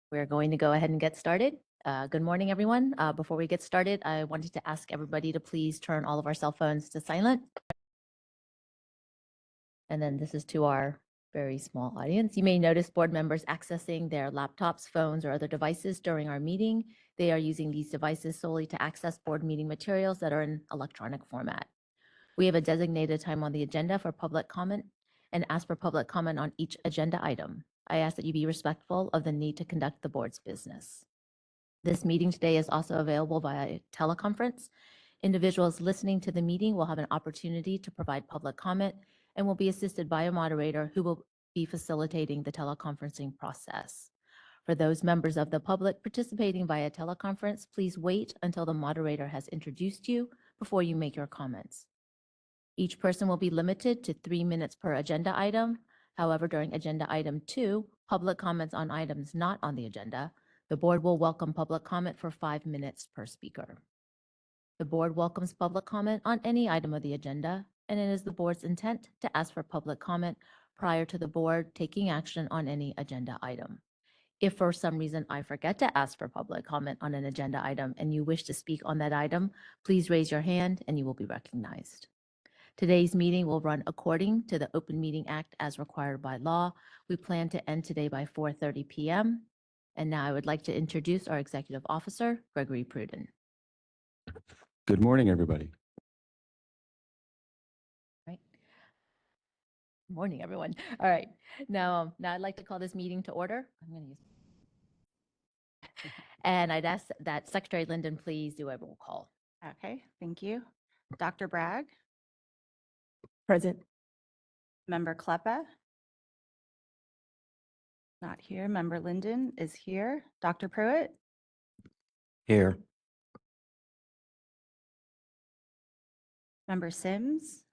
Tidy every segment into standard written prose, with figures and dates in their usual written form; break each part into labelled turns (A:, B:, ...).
A: We're going to go ahead and get started. Good morning, everyone. Before we get started, I wanted to ask everybody to please turn all of our cell phones to silent. And then this is to our very small audience. You may notice board members accessing their laptops, phones, or other devices during our meeting. They are using these devices solely to access board meeting materials that are in electronic format. We have a designated time on the agenda for public comment and ask for public comment on each agenda item. I ask that you be respectful of the need to conduct the board's business. This meeting today is also available via teleconference. Individuals listening to the meeting will have an opportunity to provide public comment and will be assisted by a moderator who will be facilitating the teleconferencing process. For those members of the public participating via teleconference, please wait until the moderator has introduced you before you make your comments. Each person will be limited to 3 minutes per agenda item. However, during agenda item 2, public comments on items not on the agenda, the board will welcome public comment for 5 minutes per speaker. The board welcomes public comment on any item of the agenda, and it is the board's intent to ask for public comment prior to the board taking action on any agenda item. If for some reason I forget to ask for public comment on an agenda item and you wish to speak on that item, please raise your hand and you will be recognized. Today's meeting will run according to the Open Meeting Act as required by law. We plan to end today by 4:30 p.m. And now I would like to introduce our Executive Officer, Gregory Pruden.
B: Good morning, everybody.
A: Right. Morning, everyone. All right. Now I'd like to call this meeting to order. I'm going to use. And I'd ask that Secretary Linden please do a roll call.
C: Okay, thank you. Dr. Bragg,
A: Present.
C: Member Kleppa, not here. Member Linden is here. Dr. Pruitt,
B: Here.
C: Member Sims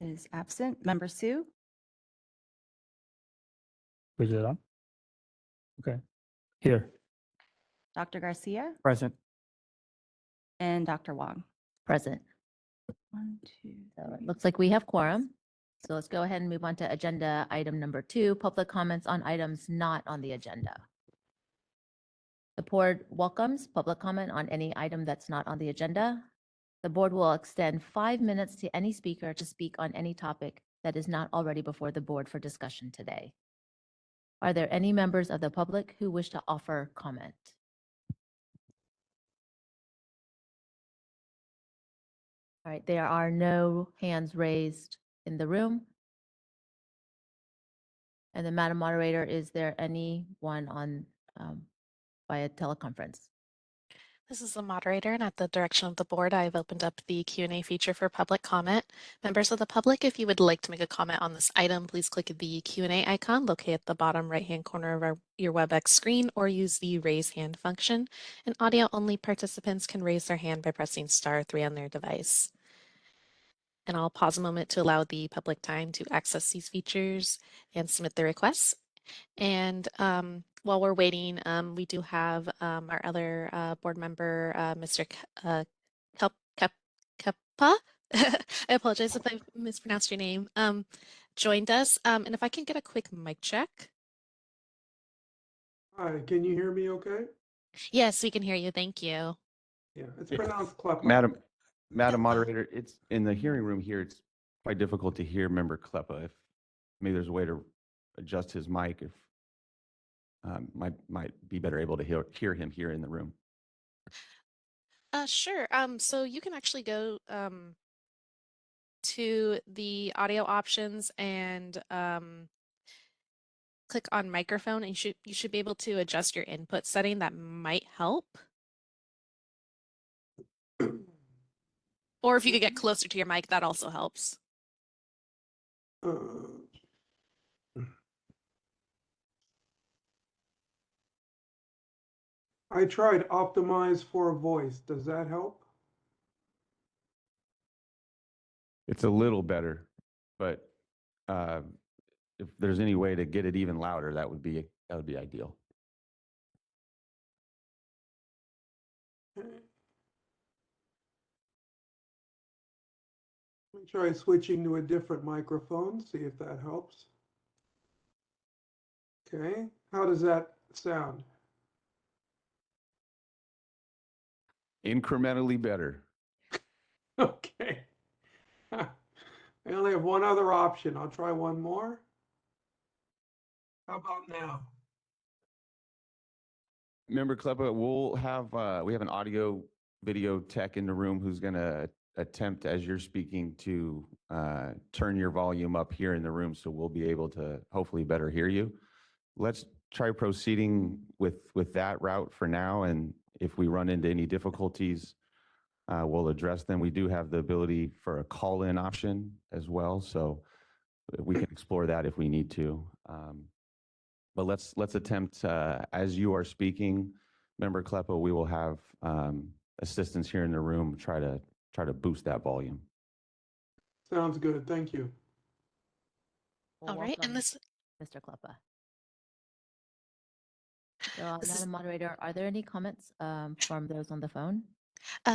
C: is absent. Member Sue,
D: Is it on? Okay. Here.
C: Dr. Garcia,
D: Present.
C: and Dr. Wong.
A: Present.
C: 1, 2,
A: So
C: 3.
A: it looks like we have quorum. So let's go ahead and move on to agenda item number 2, public comments on items not on the agenda. The board welcomes public comment on any item that's not on the agenda. The board will extend 5 minutes to any speaker to speak on any topic that is not already before the board for discussion today. Are there any members of the public who wish to offer comment? All right, there are no hands raised in the room. And then, Madam Moderator, is there anyone on via teleconference?
E: This is the moderator, and at the direction of the board, I've opened up the Q&A feature for public comment. Members of the public, if you would like to make a comment on this item, please click the Q&A icon located at the bottom right-hand corner of your WebEx screen, or use the raise hand function. And audio-only participants can raise their hand by pressing *3 on their device. And I'll pause a moment to allow the public time to access these features and submit their requests. And while we're waiting, we do have our other board member, Mr. Kappa. I apologize if I mispronounced your name, joined us. And if I can get a quick mic check.
F: Hi, can you hear me okay?
E: Yes, we can hear you. Thank you.
F: Yeah, it's pronounced Kleppa.
B: Madam Moderator, it's in the hearing room here. It's quite difficult to hear Member Kleppa. If maybe there's a way to adjust his mic, if might be better able to hear him here in the room.
E: Sure. So you can actually go to the audio options and click on microphone, and you should be able to adjust your input setting. That might help. Or if you could get closer to your mic, that also helps.
F: I tried Optimize for voice. Does that help?
B: It's a little better, but if there's any way to get it even louder, that would be ideal.
F: Let me try switching to a different microphone, see if that helps. Okay, how does that sound?
B: Incrementally better.
F: Okay. I only have one other option. I'll try one more. How about now?
B: Member Kleppa, we have an audio video tech in the room who's going to attempt, as you're speaking, to turn your volume up here in the room, so we'll be able to hopefully better hear you. Let's try proceeding with that route for now, and if we run into any difficulties, we'll address them. We do have the ability for a call-in option as well, so we can explore that if we need to. But let's attempt, as you are speaking, Member Kleppa, we will have assistants here in the room try to boost that volume.
F: Sounds good, thank you.
A: Well,
E: All right, and
A: welcome,
E: this
A: Mr. Kleppa. So,
E: This is-
A: Madam Moderator, are there any comments from those on the phone?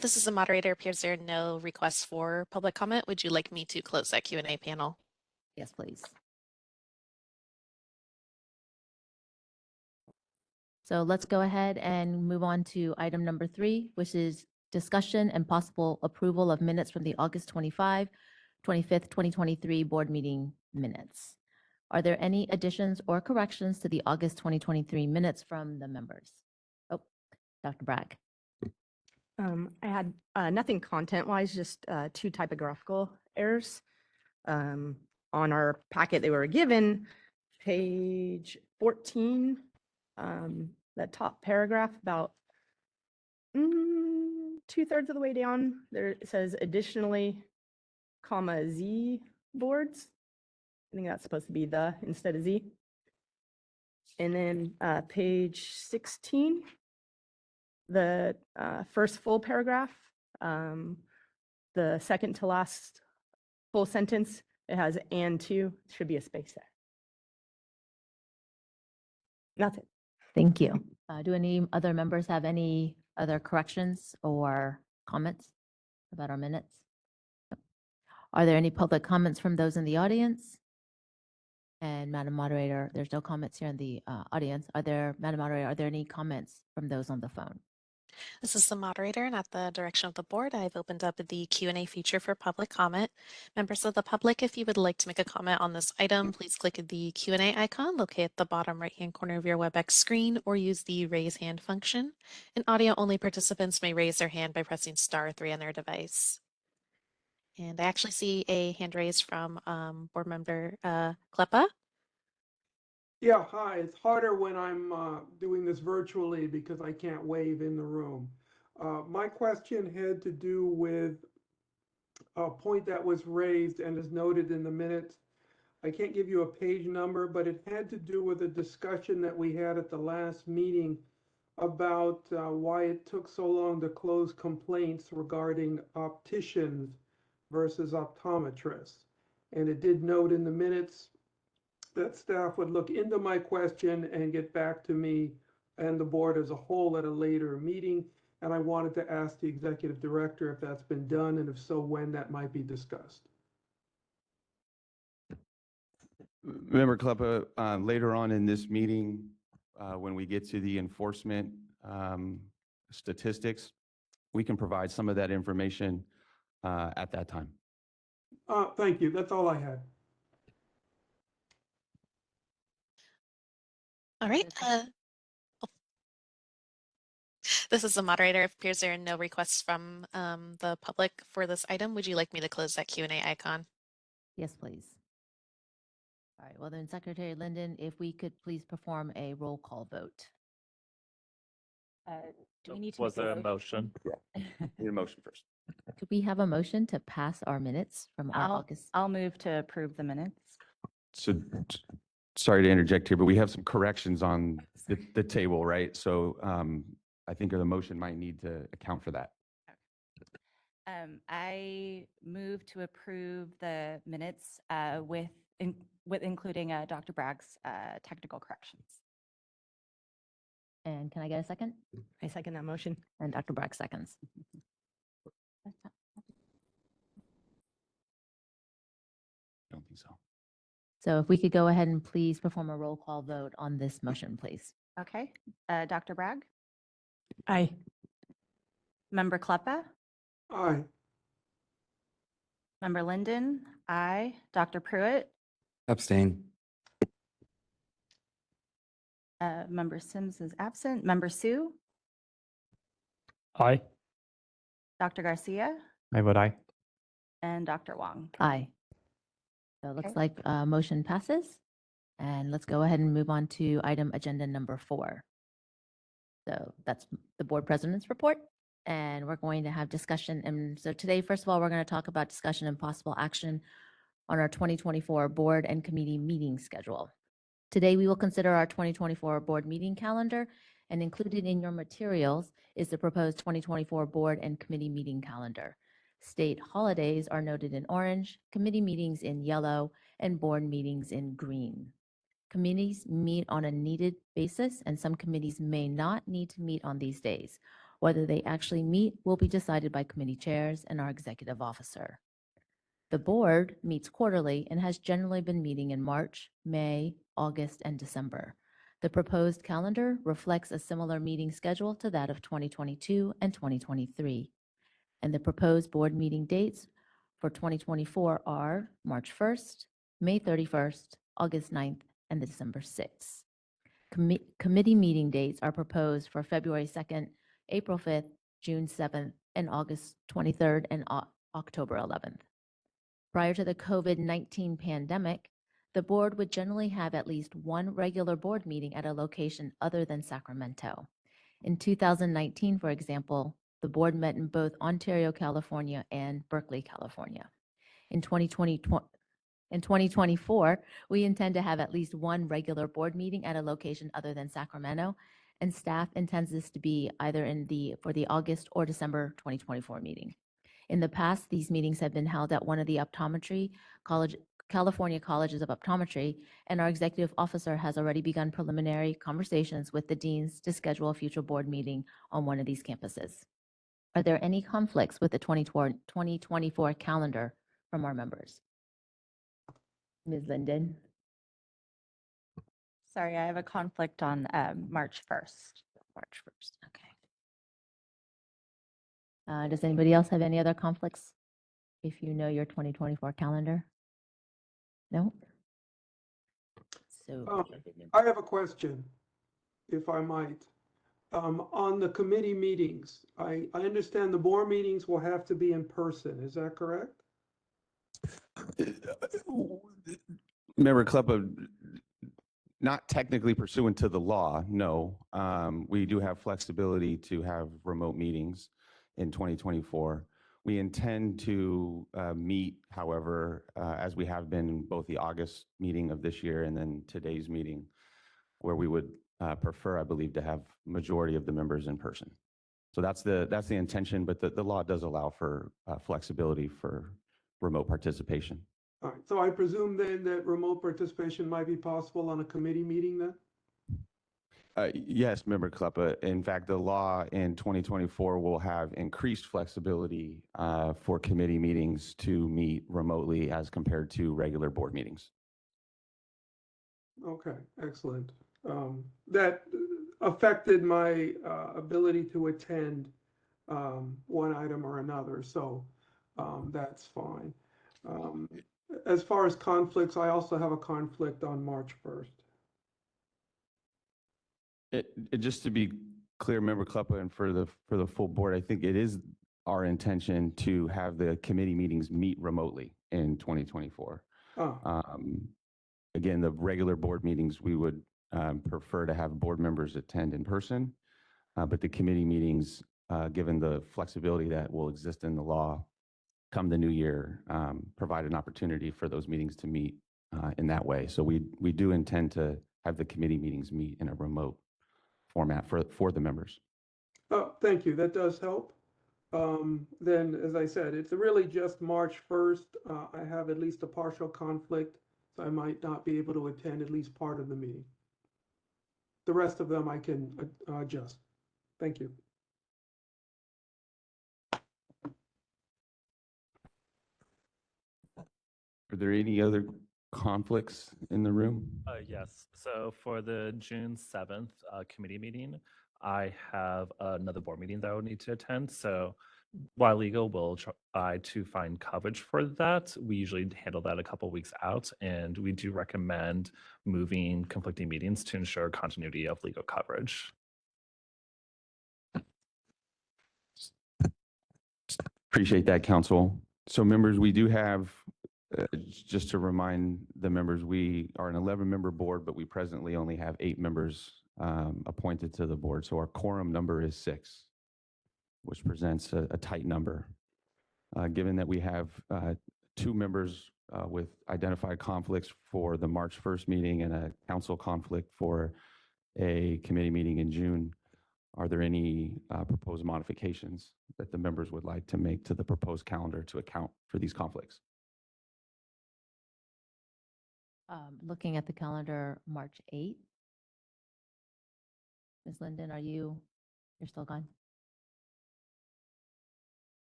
E: this is the moderator. Appears there are no requests for public comment. Would you like me to close that Q&A panel?
A: Yes, please. So let's go ahead and move on to item number 3, which is discussion and possible approval of minutes from the August 25, 25th, 2023 board meeting minutes. Are there any additions or corrections to the August 2023 minutes from the members? Oh, Dr. Bragg.
G: I had nothing content-wise, just 2 typographical errors. On our packet they were given, page 14, that top paragraph about 2/3 of the way down, there it says additionally, comma, Z boards. I think that's supposed to be the instead of Z. And then page 16, the first full paragraph, the second to last full sentence, it has and two, should be a space there. That's it.
A: Thank you. Do any other members have any other corrections or comments about our minutes? Are there any public comments from those in the audience? And Madam Moderator, there's no comments here in the audience. Madam Moderator, are there any comments from those on the phone?
E: This is the moderator, and at the direction of the board, I've opened up the Q&A feature for public comment. Members of the public, if you would like to make a comment on this item, please click the Q&A icon located at the bottom right-hand corner of your WebEx screen, or use the raise hand function. And audio-only participants may raise their hand by pressing *3 on their device. And I actually see a hand raised from board member Kleppa.
F: Yeah, hi, it's harder when I'm doing this virtually because I can't wave in the room. My question had to do with a point that was raised and is noted in the minutes. I can't give you a page number, but it had to do with a discussion that we had at the last meeting about why it took so long to close complaints regarding opticians versus optometrists. And it did note in the minutes that staff would look into my question and get back to me and the board as a whole at a later meeting. And I wanted to ask the executive director if that's been done, and if so, when that might be discussed.
B: Member Kleppa, later on in this meeting, when we get to the enforcement statistics, we can provide some of that information at that time.
F: Thank you. That's all I had.
E: All right. This is the moderator. It appears there are no requests from the public for this item. Would you like me to close that Q&A icon?
A: Yes, please. All right, well then, Secretary Linden, if we could please perform a roll call vote.
C: Do we need to
D: Was
C: make
D: there
C: a
D: a motion?
B: Need a motion first.
A: Could we have a motion to pass our minutes from our August?
C: I'll move to approve the minutes.
B: So, sorry to interject here, but we have some corrections on the table, right? So I think the motion might need to account for that.
C: I move to approve the minutes with including Dr. Bragg's technical corrections.
A: And can I get a second?
G: I second that motion.
A: And Dr. Bragg seconds.
B: I don't think so.
A: So if we could go ahead and please perform a roll call vote on this motion, please.
C: Okay. Dr. Bragg,
G: Aye.
C: Member Kleppa,
F: Aye.
C: Member Linden, aye. Dr. Pruitt,
H: Abstain.
C: Member Sims is absent. Member Sue,
D: Aye.
C: Dr. Garcia,
H: I vote aye.
C: and Dr. Wong.
A: Aye. So it looks
C: Okay.
A: like motion passes. And let's go ahead and move on to item agenda number 4. So that's the board president's report. And we're going to have discussion. And so today, first of all, we're going to talk about discussion and possible action on our 2024 board and committee meeting schedule. Today, we will consider our 2024 board meeting calendar, and included in your materials is the proposed 2024 board and committee meeting calendar. State holidays are noted in orange, committee meetings in yellow, and board meetings in green. Committees meet on a needed basis, and some committees may not need to meet on these days. Whether they actually meet will be decided by committee chairs and our executive officer. The board meets quarterly and has generally been meeting in March, May, August, and December. The proposed calendar reflects a similar meeting schedule to that of 2022 and 2023. And the proposed board meeting dates for 2024 are March 1st, May 31st, August 9th, and December 6th. Committee meeting dates are proposed for February 2nd, April 5th, June 7th, and August 23rd and October 11th. Prior to the COVID-19 pandemic, the board would generally have at least one regular board meeting at a location other than Sacramento. In 2019, for example, the board met in both Ontario, California, and Berkeley, California. In 2024, we intend to have at least one regular board meeting at a location other than Sacramento, and staff intends this to be either for the August or December 2024 meeting. In the past, these meetings have been held at one of the California Colleges of Optometry, and our executive officer has already begun preliminary conversations with the deans to schedule a future board meeting on one of these campuses. Are there any conflicts with the 2024 calendar from our members? Ms. Linden?
C: Sorry, I have a conflict on March 1st.
A: March 1st, okay. Does anybody else have any other conflicts if you know your 2024 calendar? No? So,
F: I have a question, if I might. On the committee meetings, I understand the board meetings will have to be in person. Is that correct?
B: Member Kleppa, not technically pursuant to the law, no. We do have flexibility to have remote meetings in 2024. We intend to meet, however, as we have been in both the August meeting of this year and then today's meeting, where we would prefer, I believe, to have majority of the members in person. So that's the intention, but the law does allow for flexibility for remote participation.
F: All right, so I presume then that remote participation might be possible on a committee meeting then?
B: Yes, Member Kleppa. In fact, the law in 2024 will have increased flexibility for committee meetings to meet remotely as compared to regular board meetings.
F: Okay, excellent. That affected my ability to attend one item or another, so that's fine. As far as conflicts, I also have a conflict on March 1st.
B: Just to be clear, Member Kleppa, and for the full board, I think it is our intention to have the committee meetings meet remotely in 2024. Again, the regular board meetings, we would prefer to have board members attend in person, but the committee meetings, given the flexibility that will exist in the law come the new year, provide an opportunity for those meetings to meet in that way. So we do intend to have the committee meetings meet in a remote format for the members.
F: Oh, thank you. That does help. Then, as I said, it's really just March 1st. I have at least a partial conflict, so I might not be able to attend at least part of the meeting. The rest of them I can adjust. Thank you.
B: Are there any other conflicts in the room?
I: Yes, so for the June 7th committee meeting, I have another board meeting that I would need to attend. So while legal will try to find coverage for that, we usually handle that a couple weeks out. And we do recommend moving conflicting meetings to ensure continuity of legal coverage.
B: Appreciate that, counsel. So members, we do have, just to remind the members, we are an 11-member board, but we presently only have 8 members appointed to the board. So our quorum number is 6, which presents a tight number. Given that we have 2 members with identified conflicts for the March 1st meeting and a council conflict for a committee meeting in June, are there any proposed modifications that the members would like to make to the proposed calendar to account for these conflicts?
A: Looking at the calendar, March 8th. Ms. Linden, you're still gone?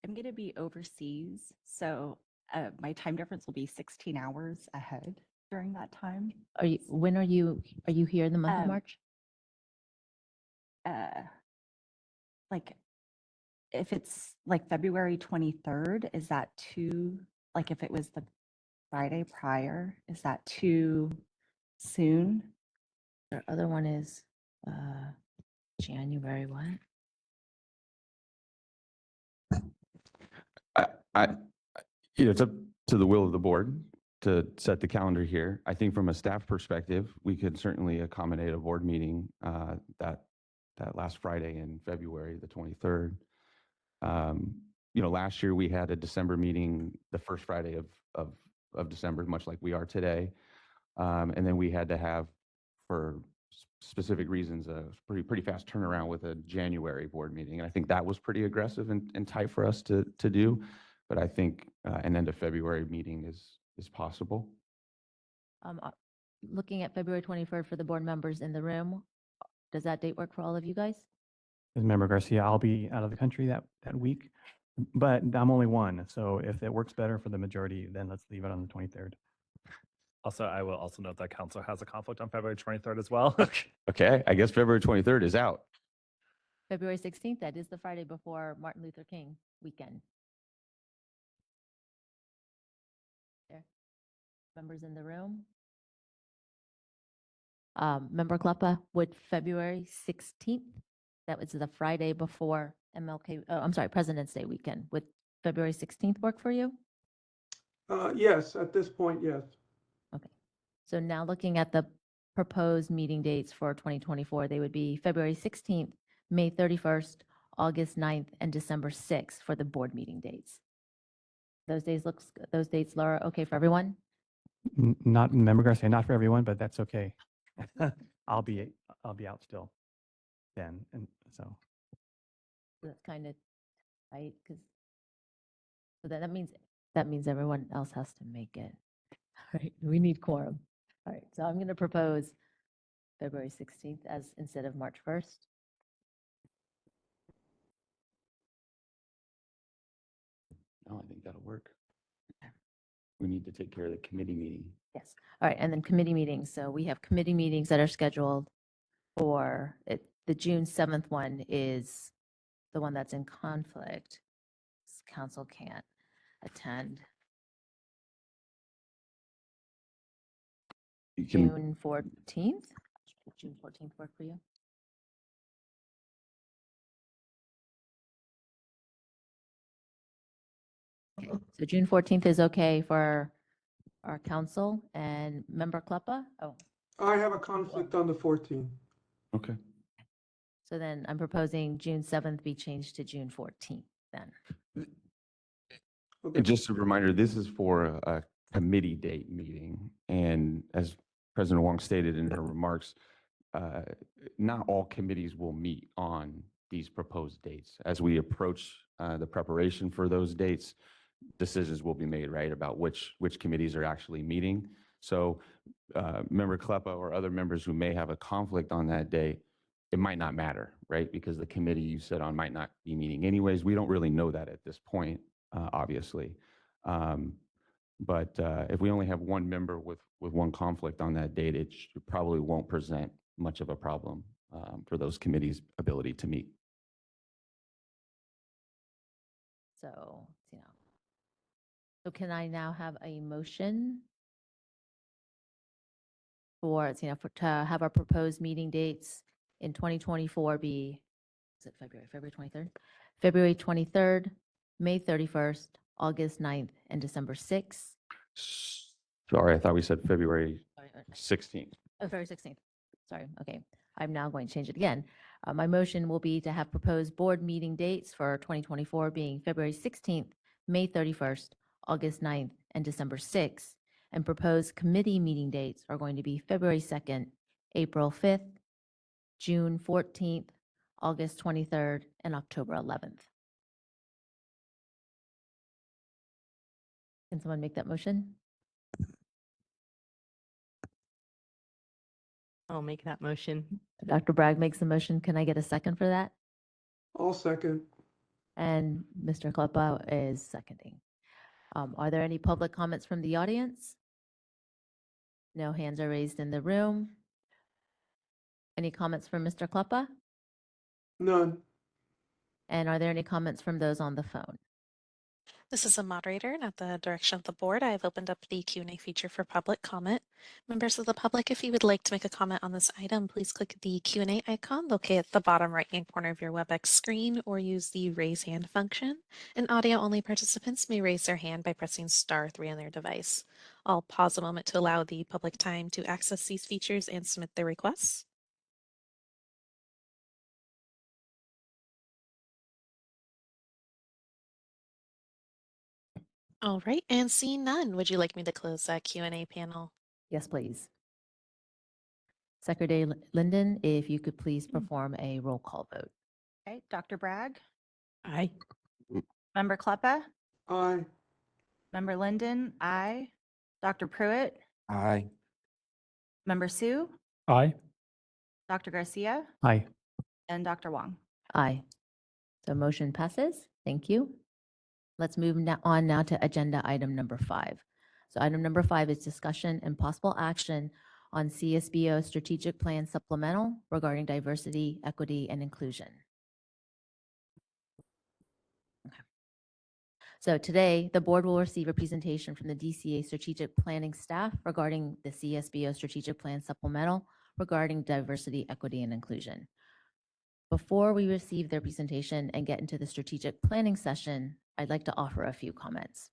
C: I'm going to be overseas, so my time difference will be 16 hours ahead during that time.
A: When are you here in the month of March?
C: Like, if it's like February 23rd, is that too, like if it was the Friday prior, is that too soon?
A: The other one is January what?
B: It's up to the will of the board to set the calendar here. I think from a staff perspective, we could certainly accommodate a board meeting that last Friday in February, the 23rd. Last year we had a December meeting, the first Friday of December, much like we are today. And then we had to have, for specific reasons, a pretty fast turnaround with a January board meeting. And I think that was pretty aggressive and tight for us to do. But I think an end of February meeting is possible.
A: Looking at February 23rd for the board members in the room, does that date work for all of you guys?
H: As Member Garcia, I'll be out of the country that week, but I'm only one. So if it works better for the majority, then let's leave it on the 23rd.
I: Also, I will also note that council has a conflict on February 23rd as well.
B: Okay, I guess February 23rd is out.
A: February 16th, that is the Friday before Martin Luther King weekend. There. Members in the room? Member Klappa, would February 16th, that was the Friday before President's Day weekend, would February 16th work for you?
F: Yes, at this point, yes.
A: Okay. So now looking at the proposed meeting dates for 2024, they would be February 16th, May 31st, August 9th, and December 6th for the board meeting dates. Those dates, Laura, okay for everyone?
H: Not Member Garcia, not for everyone, but that's okay. I'll be out still then, and so.
A: That's kind of tight because that means everyone else has to make it. All right, we need quorum. All right, so I'm going to propose February 16th as instead of March 1st.
B: No, I think that'll work. We need to take care of the committee meeting.
A: Yes. All right, and then committee meetings. So we have committee meetings that are scheduled for it. The June 7th one is the one that's in conflict. Council can't attend.
B: You can,
A: June 14th? June 14th work for you? Okay, so June 14th is okay for our council and Member Klappa? Oh,
F: I have a conflict on the 14th.
B: okay.
A: so then I'm proposing June 7th be changed to June 14th then.
F: Okay.
B: And just a reminder, this is for a committee date meeting. And as President Wong stated in her remarks, not all committees will meet on these proposed dates. As we approach the preparation for those dates, decisions will be made, right, about which committees are actually meeting. So Member Kleppa or other members who may have a conflict on that day, it might not matter, right? Because the committee you sit on might not be meeting anyways. We don't really know that at this point, obviously. But if we only have one member with one conflict on that date, it probably won't present much of a problem for those committees' ability to meet.
A: So, so can I now have a motion for, to have our proposed meeting dates in 2024 be, is it February 23rd? February 23rd, May 31st, August 9th, and December 6th.
B: Sorry, I thought we said February
A: Sorry,
B: 16th.
A: Oh, February 16th. Sorry. Okay. I'm now going to change it again. My motion will be to have proposed board meeting dates for 2024 being February 16th, May 31st, August 9th, and December 6th. And proposed committee meeting dates are going to be February 2nd, April 5th, June 14th, August 23rd, and October 11th. Can someone make that motion?
G: I'll make that motion.
A: Dr. Bragg makes the motion. Can I get a second for that?
F: I'll second.
A: And Mr. Kleppa is seconding. Are there any public comments from the audience? No hands are raised in the room. Any comments from Mr. Kleppa?
F: None.
A: And are there any comments from those on the phone?
E: This is a moderator, and at the direction of the board, I have opened up the Q&A feature for public comment. Members of the public, if you would like to make a comment on this item, please click the Q&A icon located at the bottom right-hand corner of your WebEx screen or use the raise hand function. And audio-only participants may raise their hand by pressing *3 on their device. I'll pause a moment to allow the public time to access these features and submit their requests. All right, and seeing none, would you like me to close that Q&A panel?
A: Yes, please. Secretary Linden, if you could please perform a roll call vote.
C: Okay, Dr. Bragg,
G: Aye.
C: Member Kleppa,
F: Aye.
C: Member Linden, aye. Dr. Pruitt,
B: Aye.
C: Member Sue,
D: Aye.
C: Dr. Garcia,
H: Aye.
C: and Dr. Wong.
A: Aye. So motion passes. Thank you. Let's move on now to agenda item number 5. So item number 5 is discussion and possible action on CSBO strategic plan supplemental regarding diversity, equity, and inclusion. Okay. So today, the board will receive a presentation from the DCA strategic planning staff regarding the CSBO strategic plan supplemental regarding diversity, equity, and inclusion. Before we receive their presentation and get into the strategic planning session, I'd like to offer a few comments.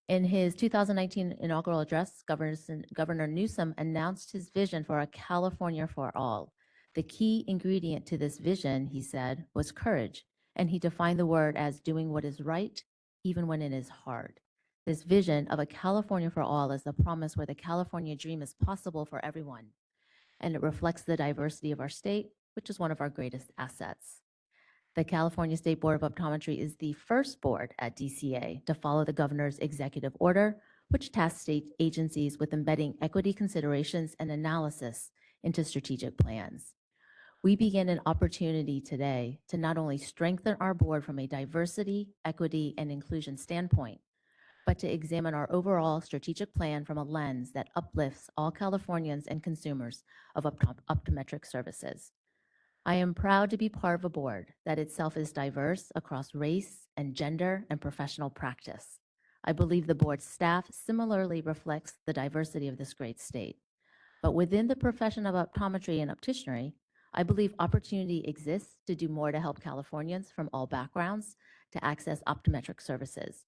A: In his 2019 inaugural address, Governor Newsom announced his vision for a California for all. The key ingredient to this vision, he said, was courage, and he defined the word as doing what is right, even when it is hard. This vision of a California for all is the promise where the California dream is possible for everyone, and it reflects the diversity of our state, which is one of our greatest assets. The California State Board of Optometry is the first board at DCA to follow the governor's executive order, which tasks state agencies with embedding equity considerations and analysis into strategic plans. We begin an opportunity today to not only strengthen our board from a diversity, equity, and inclusion standpoint, but to examine our overall strategic plan from a lens that uplifts all Californians and consumers of optometric services. I am proud to be part of a board that itself is diverse across race and gender and professional practice. I believe the board's staff similarly reflects the diversity of this great state. But within the profession of optometry and opticianry, I believe opportunity exists to do more to help Californians from all backgrounds to access optometric services.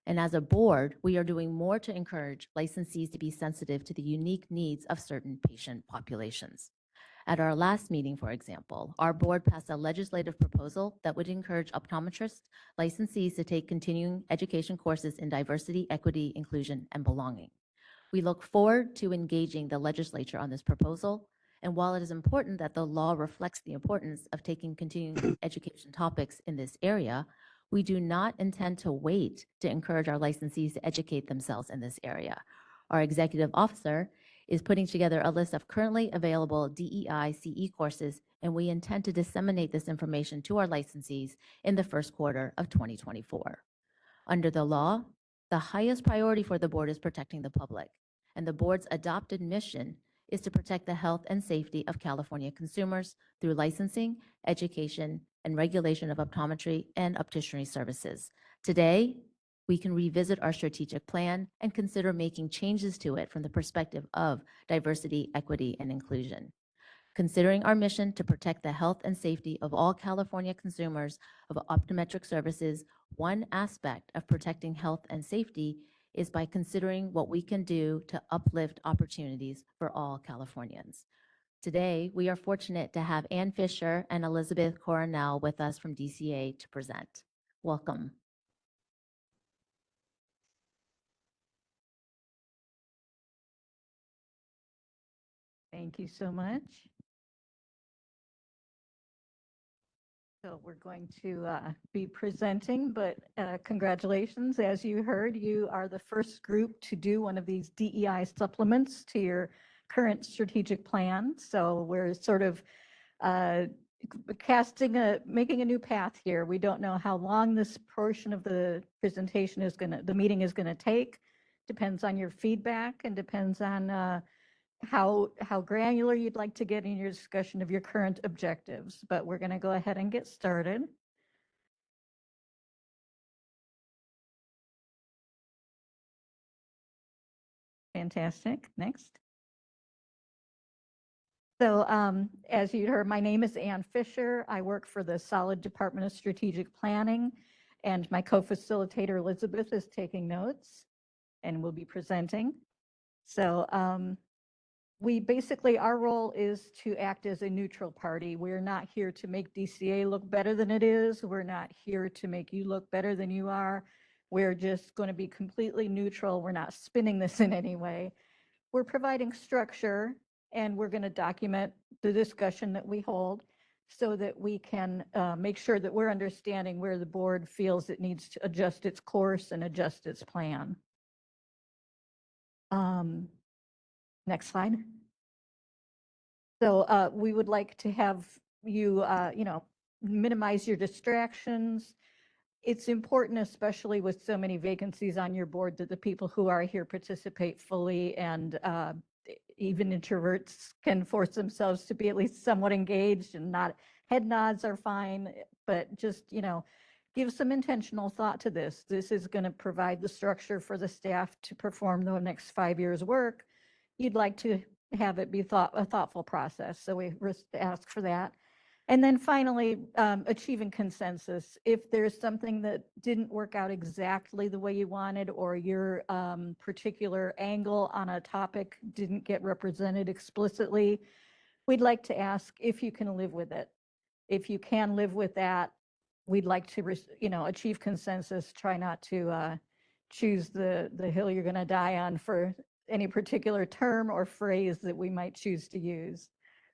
A: And as a board, we are doing more to encourage licensees to be sensitive to the unique needs of certain patient populations. At our last meeting, for example, our board passed a legislative proposal that would encourage optometrist licensees to take continuing education courses in diversity, equity, inclusion, and belonging. We look forward to engaging the legislature on this proposal, and while it is important that the law reflects the importance of taking continuing education topics in this area, we do not intend to wait to encourage our licensees to educate themselves in this area. Our executive officer is putting together a list of currently available DEI CE courses, and we intend to disseminate this information to our licensees in the first quarter of 2024. Under the law, The highest priority for the board is protecting the public, and the board's adopted mission is to protect the health and safety of California consumers through licensing, education, and regulation of optometry and opticianry services. Today, we can revisit our strategic plan and consider making changes to it from the perspective of diversity, equity, and inclusion. Considering our mission to protect the health and safety of all California consumers of optometric services, one aspect of protecting health and safety is by considering what we can do to uplift opportunities for all Californians. Today, we are fortunate to have Ann Fisher and Elizabeth Coronel with us from DCA to present. Welcome.
J: Thank you so much. So we're going to be presenting, but congratulations. As you heard, you are the first group to do one of these DEI supplements to your current strategic plan. So we're sort of making a new path here. We don't know how long this portion of the presentation is the meeting is gonna take. Depends on your feedback and depends on how granular you'd like to get in your discussion of your current objectives, but we're going to go ahead and get started. Fantastic. Next. So as you heard, my name is Ann Fisher. I work for the Solid Department of Strategic Planning, and my co-facilitator Elizabeth is taking notes and will be presenting. So our role is to act as a neutral party. We're not here to make DCA look better than it is. We're not here to make you look better than you are. We're just going to be completely neutral. We're not spinning this in any way. We're providing structure, and we're going to document the discussion that we hold so that we can make sure that we're understanding where the board feels it needs to adjust its course and adjust its plan. Next slide. So we would like to have you, minimize your distractions. It's important, especially with so many vacancies on your board, that the people who are here participate fully, and even introverts can force themselves to be at least somewhat engaged, and not head nods are fine, but just, give some intentional thought to this. This is going to provide the structure for the staff to perform the next 5 years' work. You'd like to have it be a thoughtful process. So we ask for that. And then finally, achieving consensus. If there's something that didn't work out exactly the way you wanted, or your particular angle on a topic didn't get represented explicitly, we'd like to ask if you can live with it. If you can live with that, we'd like to, achieve consensus. Try not to choose the hill you're going to die on for any particular term or phrase that we might choose to use.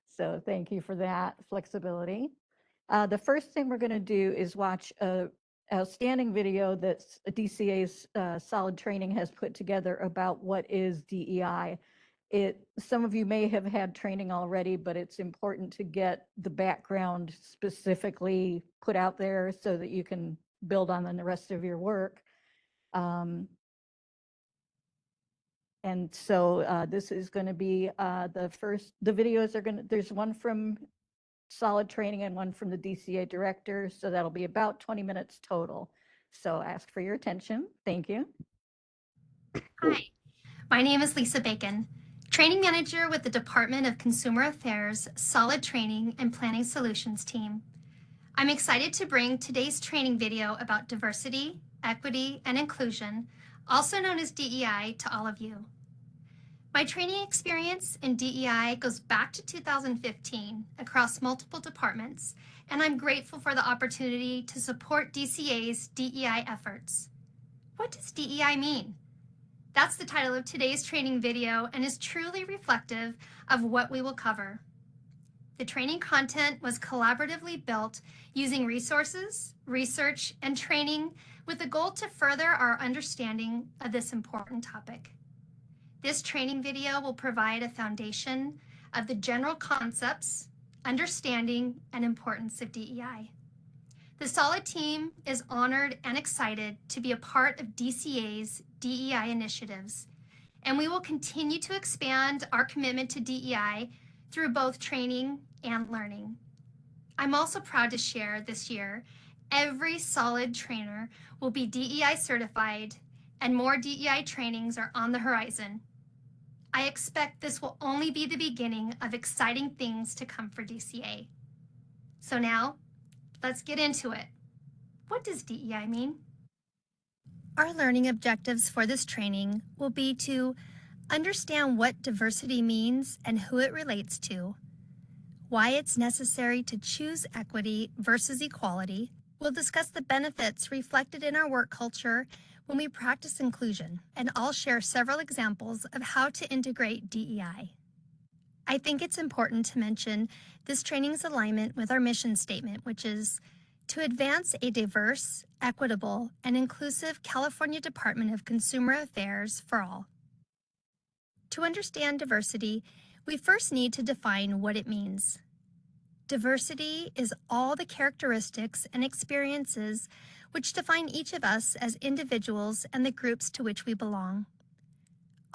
J: So thank you for that flexibility. The first thing we're going to do is watch a outstanding video that DCA's Solid Training has put together about what is DEI. Some of you may have had training already, but it's important to get the background specifically put out there so that you can build on the rest of your work. And so this is going to be the videos are there's one from Solid Training and one from the DCA director. So that'll be about 20 minutes total. So ask for your attention. Thank you.
K: Hi, my name is Lisa Bacon, Training Manager with the Department of Consumer Affairs Solid Training and Planning Solutions team. I'm excited to bring today's training video about diversity, equity, and inclusion, also known as DEI, to all of you. My training experience in DEI goes back to 2015 across multiple departments, and I'm grateful for the opportunity to support DCA's DEI efforts. What does DEI mean? That's the title of today's training video and is truly reflective of what we will cover. The training content was collaboratively built using resources, research, and training with the goal to further our understanding of this important topic. This training video will provide a foundation of the general concepts, understanding, and importance of DEI. The Solid team is honored and excited to be a part of DCA's DEI initiatives, and we will continue to expand our commitment to DEI through both training and learning. I'm also proud to share this year, every solid trainer will be DEI certified and more DEI trainings are on the horizon. I expect this will only be the beginning of exciting things to come for DCA. So now, let's get into it. What does DEI mean? Our learning objectives for this training will be to understand what diversity means and who it relates to, why it's necessary to choose equity versus equality. We'll discuss the benefits reflected in our work culture when we practice inclusion, and I'll share several examples of how to integrate DEI. I think it's important to mention this training's alignment with our mission statement, which is to advance a diverse, equitable, and inclusive California Department of Consumer Affairs for all. To understand diversity, we first need to define what it means. Diversity is all the characteristics and experiences which define each of us as individuals and the groups to which we belong.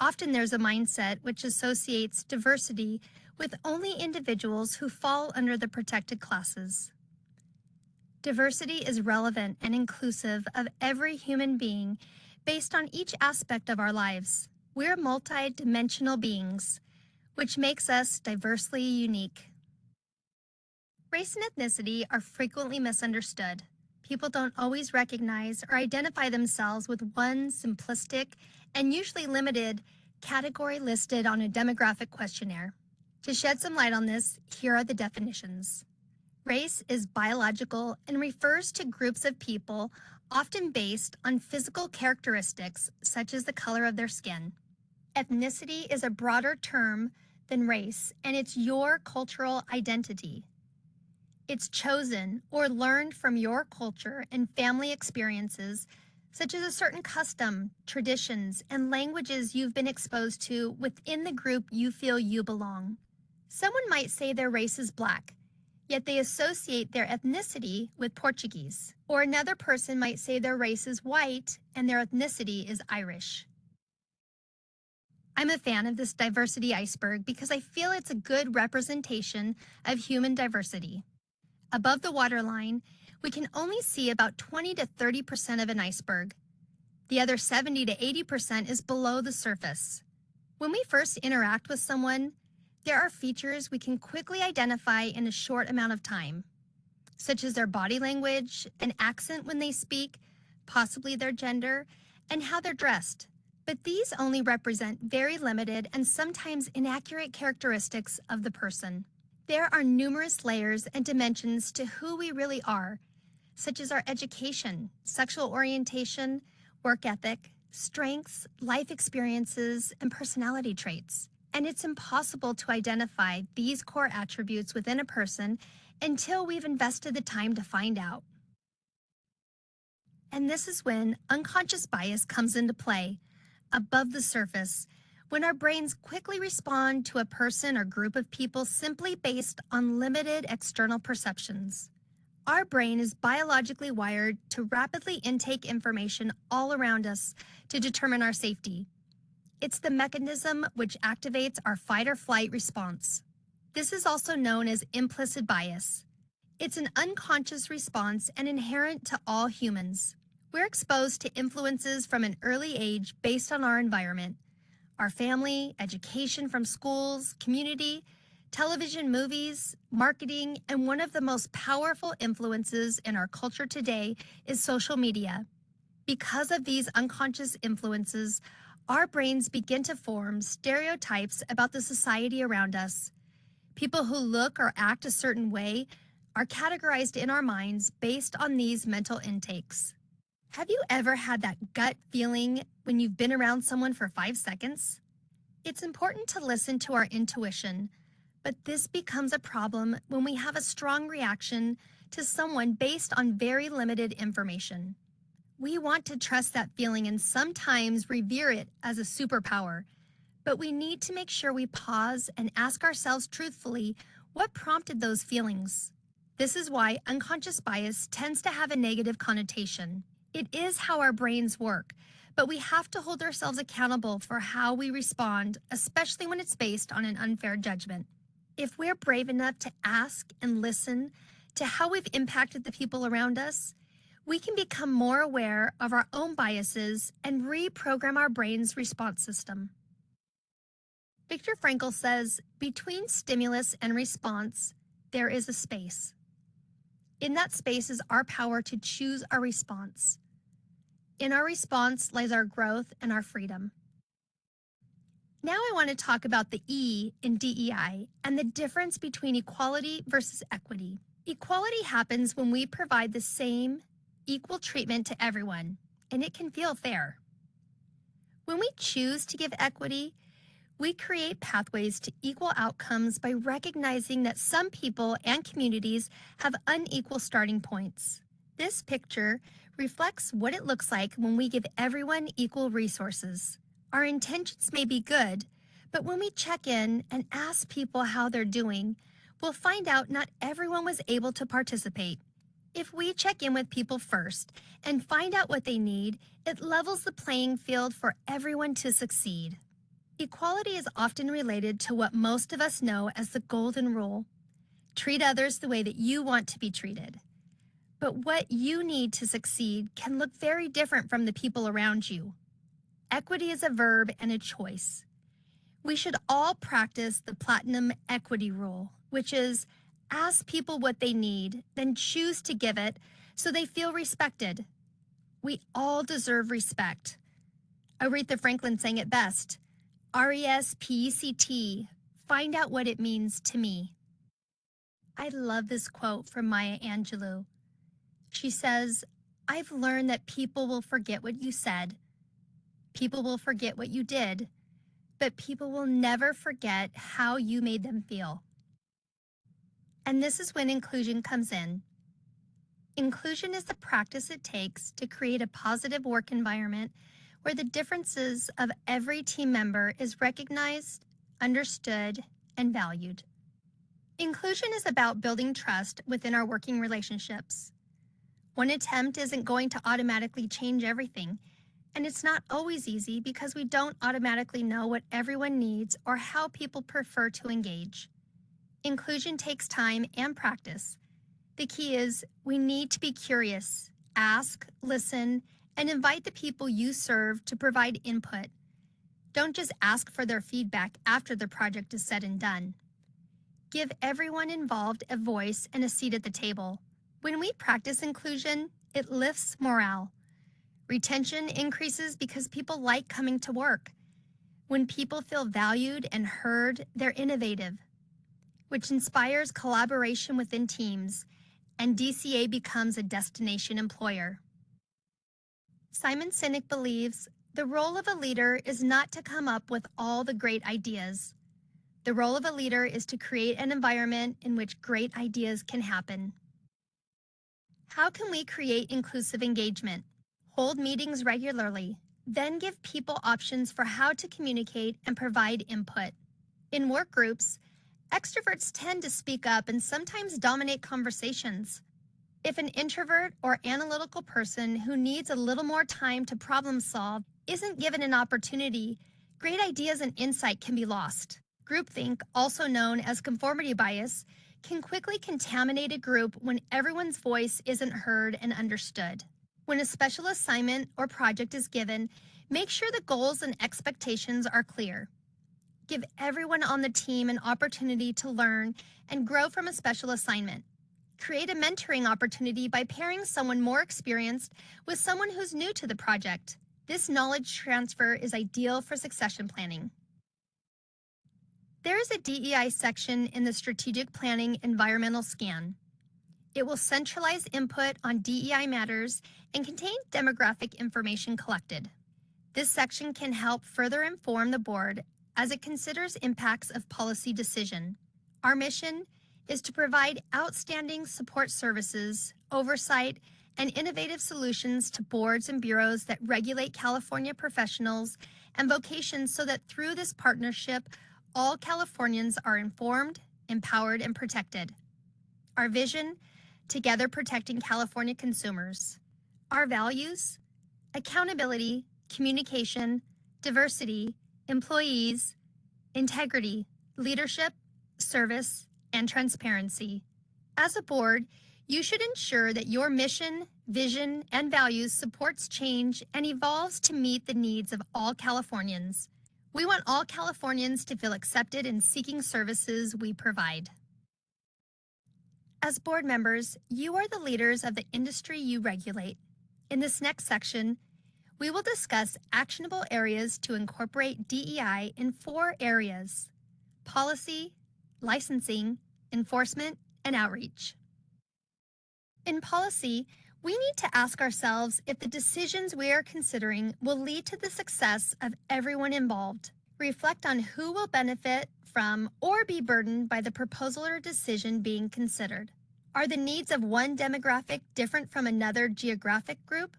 K: Often there's a mindset which associates diversity with only individuals who fall under the protected classes. Diversity is relevant and inclusive of every human being based on each aspect of our lives. We're multi-dimensional beings, which makes us diversely unique. Race and ethnicity are frequently misunderstood. People don't always recognize or identify themselves with one simplistic and usually limited category listed on a demographic questionnaire. To shed some light on this, here are the definitions. Race is biological and refers to groups of people often based on physical characteristics such as the color of their skin. Ethnicity is a broader term than race, and it's your cultural identity. It's chosen or learned from your culture and family experiences, such as a certain custom, traditions, and languages you've been exposed to within the group you feel you belong. Someone might say their race is Black, yet they associate their ethnicity with Portuguese. Or another person might say their race is white and their ethnicity is Irish. I'm a fan of this diversity iceberg because I feel it's a good representation of human diversity. Above the waterline, we can only see about 20 to 30% of an iceberg. The other 70 to 80% is below the surface. When we first interact with someone, there are features we can quickly identify in a short amount of time, such as their body language, an accent when they speak, possibly their gender, and how they're dressed. But these only represent very limited and sometimes inaccurate characteristics of the person. There are numerous layers and dimensions to who we really are, such as our education, sexual orientation, work ethic, strengths, life experiences, and personality traits. And it's impossible to identify these core attributes within a person until we've invested the time to find out. And this is when unconscious bias comes into play, above the surface, when our brains quickly respond to a person or group of people simply based on limited external perceptions. Our brain is biologically wired to rapidly intake information all around us to determine our safety. It's the mechanism which activates our fight or flight response. This is also known as implicit bias. It's an unconscious response and inherent to all humans. We're exposed to influences from an early age based on our environment, our family, education from schools, community, television, movies, marketing, and one of the most powerful influences in our culture today is social media. Because of these unconscious influences, our brains begin to form stereotypes about the society around us. People who look or act a certain way are categorized in our minds based on these mental intakes. Have you ever had that gut feeling when you've been around someone for 5 seconds? It's important to listen to our intuition, but this becomes a problem when we have a strong reaction to someone based on very limited information. We want to trust that feeling and sometimes revere it as a superpower, but we need to make sure we pause and ask ourselves truthfully what prompted those feelings. This is why unconscious bias tends to have a negative connotation. It is how our brains work, but we have to hold ourselves accountable for how we respond, especially when it's based on an unfair judgment. If we're brave enough to ask and listen to how we've impacted the people around us, we can become more aware of our own biases and reprogram our brain's response system. Viktor Frankl says, between stimulus and response, there is a space. In that space is our power to choose our response. In our response lies our growth and our freedom. Now I want to talk about the E in DEI and the difference between equality versus equity. Equality happens when we provide the same, equal treatment to everyone, and it can feel fair. When we choose to give equity, we create pathways to equal outcomes by recognizing that some people and communities have unequal starting points. This picture reflects what it looks like when we give everyone equal resources. Our intentions may be good, but when we check in and ask people how they're doing, we'll find out not everyone was able to participate. If we check in with people first and find out what they need, it levels the playing field for everyone to succeed. Equality is often related to what most of us know as the golden rule. Treat others the way that you want to be treated. But what you need to succeed can look very different from the people around you. Equity is a verb and a choice. We should all practice the platinum equity rule, which is ask people what they need, then choose to give it so they feel respected. We all deserve respect. Aretha Franklin sang it best. RESPECT, find out what it means to me. I love this quote from Maya Angelou. She says, I've learned that people will forget what you said. People will forget what you did, but people will never forget how you made them feel. And this is when inclusion comes in. Inclusion is the practice it takes to create a positive work environment where the differences of every team member is recognized, understood, and valued. Inclusion is about building trust within our working relationships. One attempt isn't going to automatically change everything, and it's not always easy because we don't automatically know what everyone needs or how people prefer to engage. Inclusion takes time and practice. The key is we need to be curious, ask, listen, and invite the people you serve to provide input. Don't just ask for their feedback after the project is said and done. Give everyone involved a voice and a seat at the table. When we practice inclusion, it lifts morale. Retention increases because people like coming to work. When people feel valued and heard, they're innovative, which inspires collaboration within teams, and DCA becomes a destination employer. Simon Sinek believes the role of a leader is not to come up with all the great ideas. The role of a leader is to create an environment in which great ideas can happen. How can we create inclusive engagement? Hold meetings regularly, then give people options for how to communicate and provide input. In work groups, extroverts tend to speak up and sometimes dominate conversations. If an introvert or analytical person who needs a little more time to problem solve isn't given an opportunity, great ideas and insight can be lost. Groupthink, also known as conformity bias, can quickly contaminate a group when everyone's voice isn't heard and understood. When a special assignment or project is given, make sure the goals and expectations are clear. Give everyone on the team an opportunity to learn and grow from a special assignment. Create a mentoring opportunity by pairing someone more experienced with someone who's new to the project. This knowledge transfer is ideal for succession planning. There is a DEI section in the Strategic Planning Environmental Scan. It will centralize input on DEI matters and contain demographic information collected. This section can help further inform the board as it considers impacts of policy decision. Our mission is to provide outstanding support services, oversight, and innovative solutions to boards and bureaus that regulate California professionals and vocations so that through this partnership, all Californians are informed, empowered, and protected. Our vision, together protecting California consumers. Our values, accountability, communication, diversity, employees, integrity, leadership, service, and transparency. As a board, you should ensure that your mission, vision, and values supports change and evolves to meet the needs of all Californians. We want all Californians to feel accepted in seeking services we provide. As board members, you are the leaders of the industry you regulate. In this next section, we will discuss actionable areas to incorporate DEI in 4 areas: policy, licensing, enforcement, and outreach. In policy, we need to ask ourselves if the decisions we are considering will lead to the success of everyone involved. Reflect on who will benefit from or be burdened by the proposal or decision being considered. Are the needs of one demographic different from another geographic group?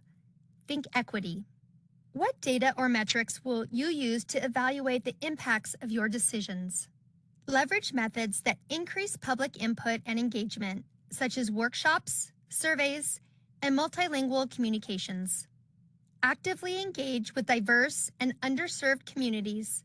K: Think equity. What data or metrics will you use to evaluate the impacts of your decisions? Leverage methods that increase public input and engagement, such as workshops, surveys, and multilingual communications. Actively engage with diverse and underserved communities.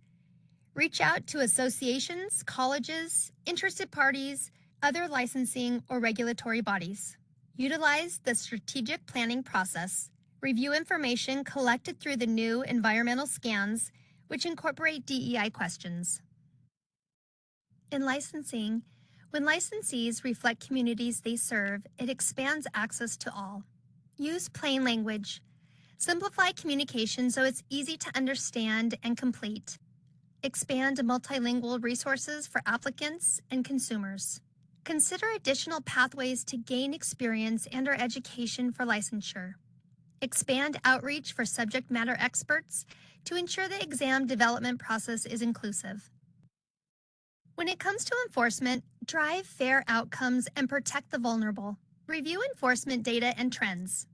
K: Reach out to associations, colleges, interested parties, other licensing or regulatory bodies. Utilize the strategic planning process. Review information collected through the new environmental scans, which incorporate DEI questions. In licensing, when licensees reflect communities they serve, it expands access to all. Use plain language. Simplify communication so it's easy to understand and complete. Expand multilingual resources for applicants and consumers. Consider additional pathways to gain experience and/or education for licensure. Expand outreach for subject matter experts to ensure the exam development process is inclusive. When it comes to enforcement, drive fair outcomes and protect the vulnerable. Review enforcement data and trends.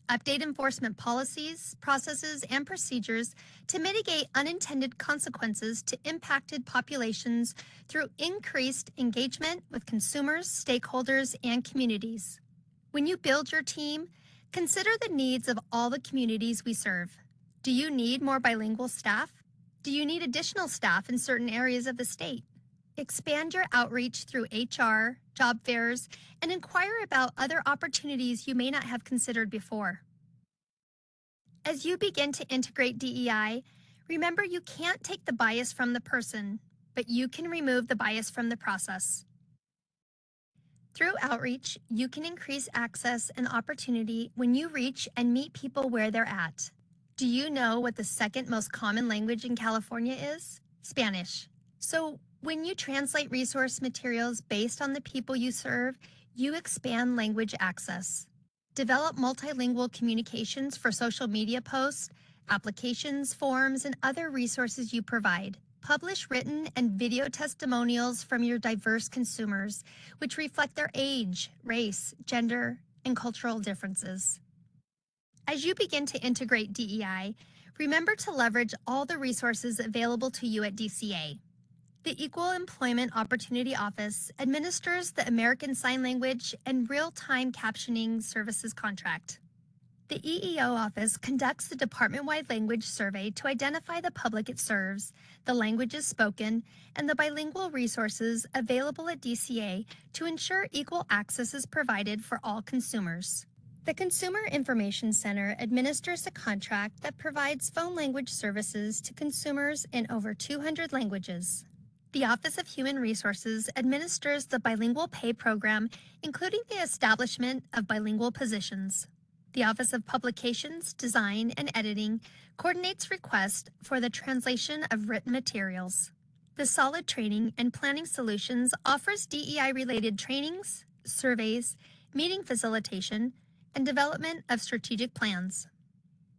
K: Update enforcement policies, processes, and procedures to mitigate unintended consequences to impacted populations through increased engagement with consumers, stakeholders, and communities. When you build your team, consider the needs of all the communities we serve. Do you need more bilingual staff? Do you need additional staff in certain areas of the state? Expand your outreach through HR, job fairs, and inquire about other opportunities you may not have considered before. As you begin to integrate DEI, remember you can't take the bias from the person, but you can remove the bias from the process. Through outreach, you can increase access and opportunity when you reach and meet people where they're at. Do you know what the second most common language in California is? Spanish. So when you translate resource materials based on the people you serve, you expand language access. Develop multilingual communications for social media posts, applications, forms, and other resources you provide. Publish written and video testimonials from your diverse consumers, which reflect their age, race, gender, and cultural differences. As you begin to integrate DEI, remember to leverage all the resources available to you at DCA. The Equal Employment Opportunity Office administers the American Sign Language and Real-Time Captioning Services contract. The EEO office conducts the department-wide language survey to identify the public it serves, the languages spoken, and the bilingual resources available at DCA to ensure equal access is provided for all consumers. The Consumer Information Center administers a contract that provides phone language services to consumers in over 200 languages. The Office of Human Resources administers the bilingual pay program, including the establishment of bilingual positions. The Office of Publications, Design, and Editing coordinates requests for the translation of written materials. The Solid Training and Planning Solutions offers DEI-related trainings, surveys, meeting facilitation, and development of strategic plans.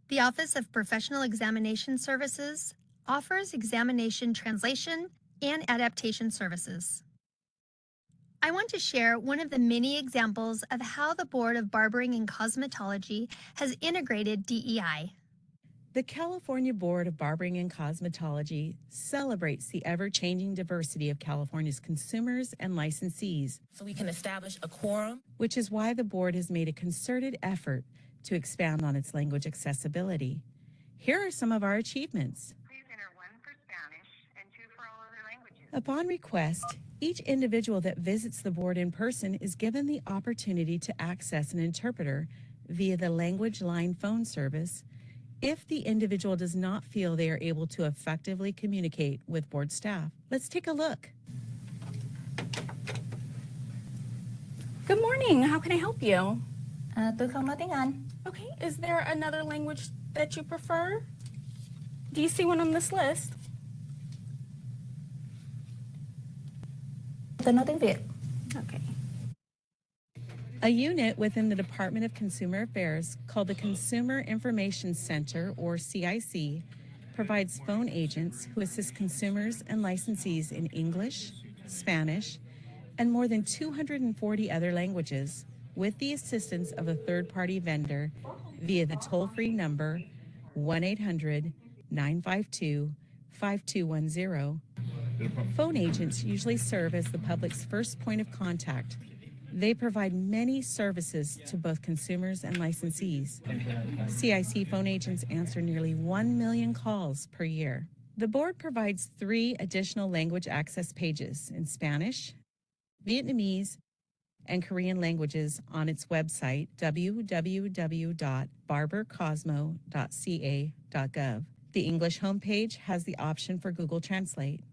K: The Office of Professional Examination Services offers examination translation and adaptation services. I want to share one of the many examples of how the Board of Barbering and Cosmetology has integrated DEI.
L: The California Board of Barbering and Cosmetology celebrates the ever-changing diversity of California's consumers and licensees,
M: so we can establish a quorum,
L: which is why the board has made a concerted effort to expand on its language accessibility. Here are some of our achievements. Upon request, each individual that visits the board in person is given the opportunity to access an interpreter via the language line phone service if the individual does not feel they are able to effectively communicate with board staff. Let's take a look.
N: Good morning. How can I help you?
O: Tôi không nói tiếng Anh.
N: Okay. Is there another language that you prefer? Do you see one on this list?
O: Tôi nói tiếng Việt.
N: Okay.
L: A unit within the Department of Consumer Affairs called the Consumer Information Center, or CIC, provides phone agents who assist consumers and licensees in English, Spanish, and more than 240 other languages with the assistance of a third-party vendor via the toll-free number 1-800-952-5210. Phone agents usually serve as the public's first point of contact. They provide many services to both consumers and licensees. CIC phone agents answer nearly 1 million calls per year. The board provides 3 additional language access pages in Spanish, Vietnamese, and Korean languages on its website, www.barbercosmo.ca.gov. The English homepage has the option for Google Translate.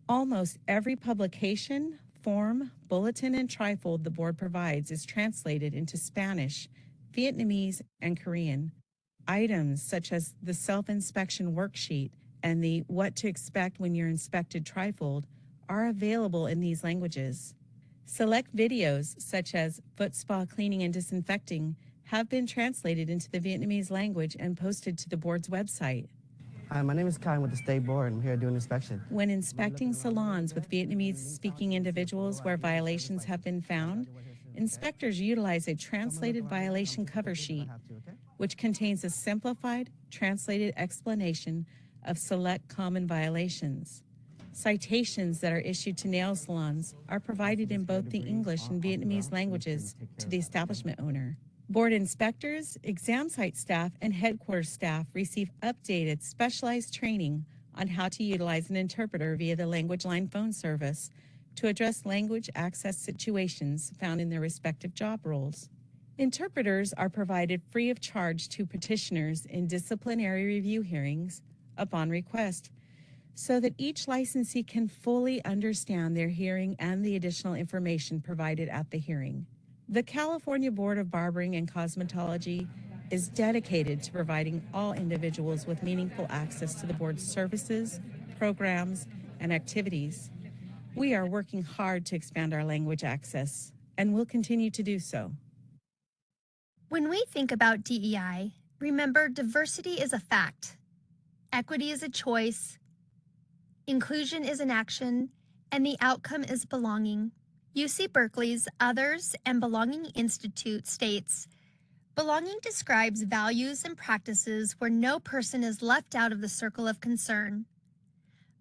L: Almost every publication, form, bulletin, and trifold the board provides is translated into Spanish, Vietnamese, and Korean. Items such as the self-inspection worksheet and the what to expect when you're inspected trifold are available in these languages. Select videos such as foot spa cleaning and disinfecting have been translated into the Vietnamese language and posted to the board's website.
P: Hi, my name is Kai with the State Board. I'm here doing inspection.
L: When inspecting salons with Vietnamese-speaking individuals where violations have been found, inspectors utilize a translated violation cover sheet, which contains a simplified, translated explanation of select common violations. Citations that are issued to nail salons are provided in both the English and Vietnamese languages to the establishment owner. Board inspectors, exam site staff, and headquarters staff receive updated, specialized training on how to utilize an interpreter via the language line phone service to address language access situations found in their respective job roles. Interpreters are provided free of charge to petitioners in disciplinary review hearings upon request, so that each licensee can fully understand their hearing and the additional information provided at the hearing. The California Board of Barbering and Cosmetology is dedicated to providing all individuals with meaningful access to the board's services, programs, and activities. We are working hard to expand our language access, and will continue to do so.
K: When we think about DEI, remember diversity is a fact, equity is a choice, inclusion is an action, and the outcome is belonging. UC Berkeley's Others and Belonging Institute states, belonging describes values and practices where no person is left out of the circle of concern.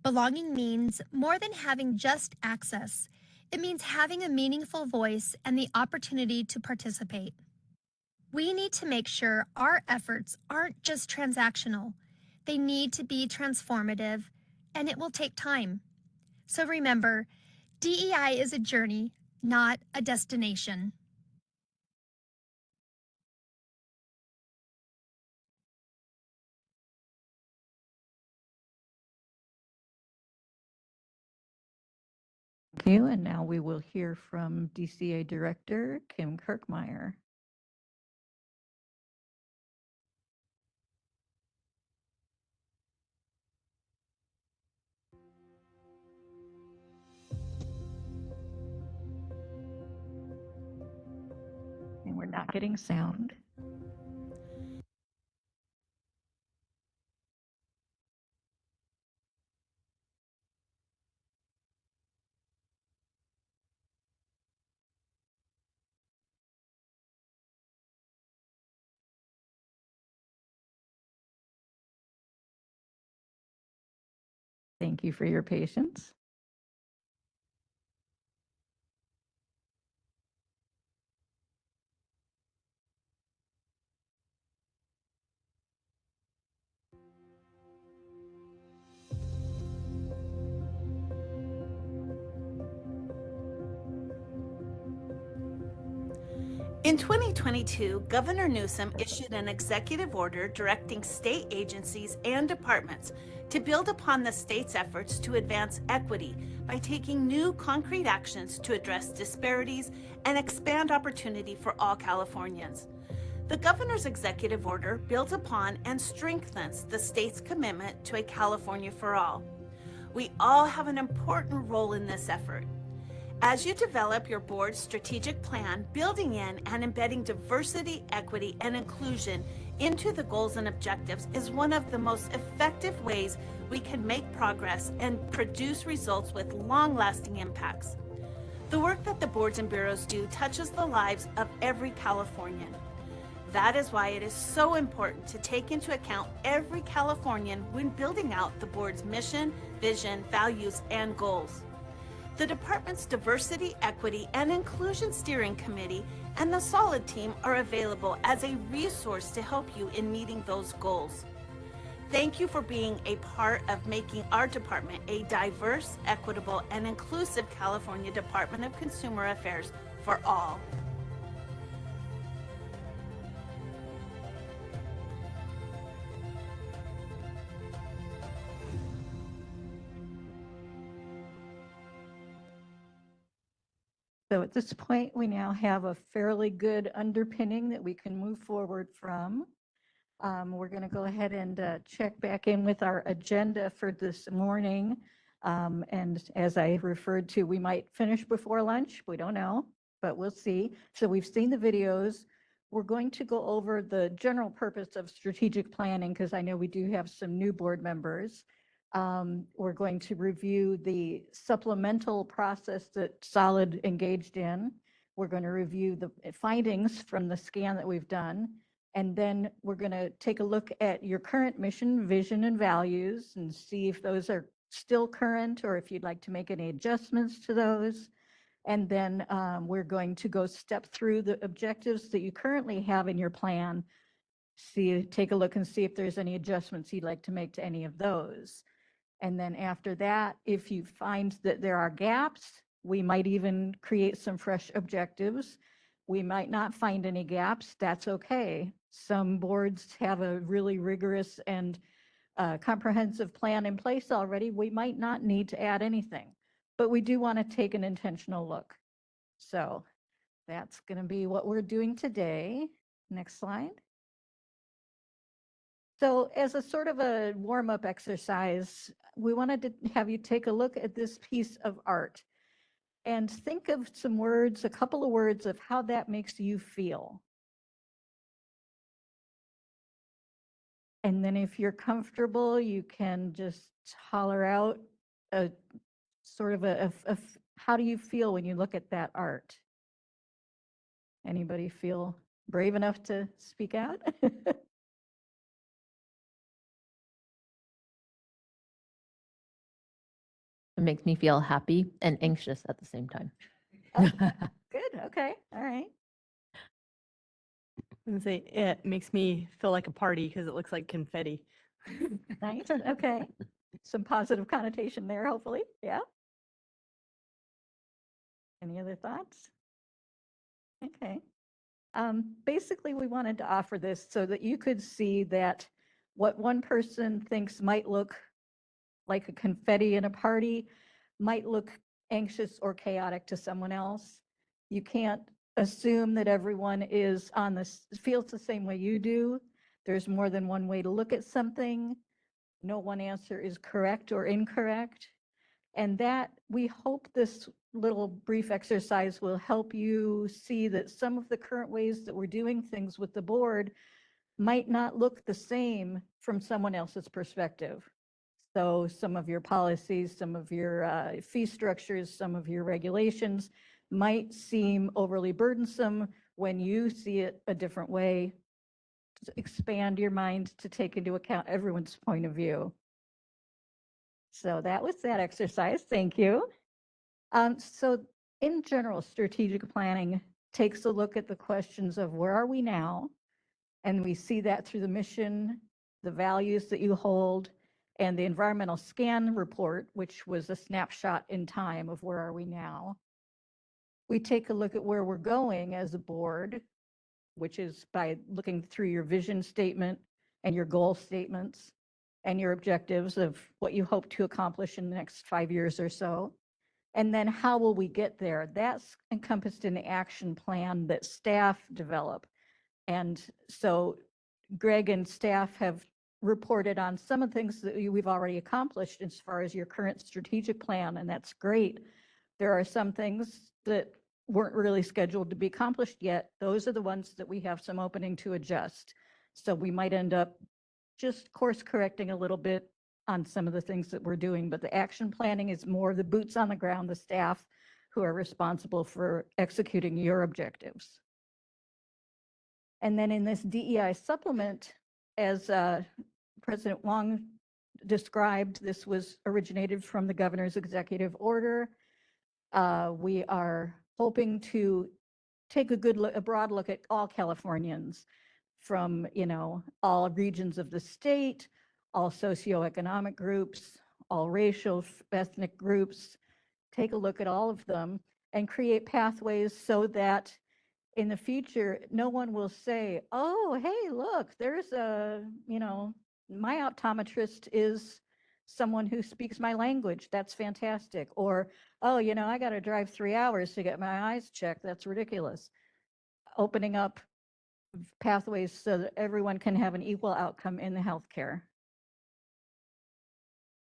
K: Belonging means more than having just access. It means having a meaningful voice and the opportunity to participate. We need to make sure our efforts aren't just transactional. They need to be transformative, and it will take time. So remember, DEI is a journey, not a destination.
J: Thank you. And now we will hear from DCA Director Kim Kirkmeyer. And we're not getting sound. Thank you for your patience.
Q: In 2022, Governor Newsom issued an executive order directing state agencies and departments to build upon the state's efforts to advance equity by taking new concrete actions to address disparities and expand opportunity for all Californians. The governor's executive order builds upon and strengthens the state's commitment to a California for all. We all have an important role in this effort. As you develop your board's strategic plan, building in and embedding diversity, equity, and inclusion into the goals and objectives is one of the most effective ways we can make progress and produce results with long-lasting impacts. The work that the boards and bureaus do touches the lives of every Californian. That is why it is so important to take into account every Californian when building out the board's mission, vision, values, and goals. The department's Diversity, Equity, and Inclusion Steering Committee and the SOLID team are available as a resource to help you in meeting those goals. Thank you for being a part of making our department a diverse, equitable, and inclusive California Department of Consumer Affairs for all.
J: So at this point, we now have a fairly good underpinning that we can move forward from. We're going to go ahead and check back in with our agenda for this morning. And as I referred to, we might finish before lunch. We don't know, but we'll see. So we've seen the videos. We're going to go over the general purpose of strategic planning because I know we do have some new board members. We're going to review the supplemental process that SOLID engaged in. We're going to review the findings from the scan that we've done. And then we're going to take a look at your current mission, vision, and values and see if those are still current or if you'd like to make any adjustments to those. And then we're going to go step through the objectives that you currently have in your plan. Take a look and see if there's any adjustments you'd like to make to any of those. And then after that, if you find that there are gaps, we might even create some fresh objectives. We might not find any gaps. That's okay. Some boards have a really rigorous and comprehensive plan in place already. We might not need to add anything, but we do want to take an intentional look. So that's going to be what we're doing today. Next slide. So as a sort of a warm-up exercise, we wanted to have you take a look at this piece of art and think of some words, a couple of words of how that makes you feel. And then if you're comfortable, you can just holler out a sort of a how do you feel when you look at that art? Anybody feel brave enough to speak out?
A: It makes me feel happy and anxious at the same time.
J: Good. Okay. All right.
G: And say it makes me feel like a party because it looks like confetti.
J: Nice. Okay. Some positive connotation there, hopefully. Yeah. Any other thoughts? Okay. Basically, we wanted to offer this so that you could see that what one person thinks might look like a confetti in a party might look anxious or chaotic to someone else. You can't assume that everyone is feels the same way you do. There's more than one way to look at something. No one answer is correct or incorrect. And that we hope this little brief exercise will help you see that some of the current ways that we're doing things with the board might not look the same from someone else's perspective. So some of your policies, some of your fee structures, some of your regulations might seem overly burdensome when you see it a different way. Just expand your mind to take into account everyone's point of view. So that was that exercise. Thank you. So in general, strategic planning takes a look at the questions of where are we now? And we see that through the mission, the values that you hold, and the environmental scan report, which was a snapshot in time of where are we now. We take a look at where we're going as a board, which is by looking through your vision statement and your goal statements and your objectives of what you hope to accomplish in the next 5 years or so. And then how will we get there? That's encompassed in the action plan that staff develop. And so Greg and staff have reported on some of the things that we've already accomplished as far as your current strategic plan, and that's great. There are some things that weren't really scheduled to be accomplished yet. Those are the ones that we have some opening to adjust. So we might end up just course correcting a little bit on some of the things that we're doing, but the action planning is more the boots on the ground, the staff who are responsible for executing your objectives. And then in this DEI supplement, as President Wong described, this was originated from the governor's executive order. We are hoping to take a good look, a broad look at all Californians from, all regions of the state, all socioeconomic groups, all racial, ethnic groups, take a look at all of them and create pathways so that in the future, no one will say, oh, hey, look, there's my optometrist is someone who speaks my language. That's fantastic. Or, oh, I got to drive 3 hours to get my eyes checked. That's ridiculous. Opening up pathways so that everyone can have an equal outcome in the healthcare.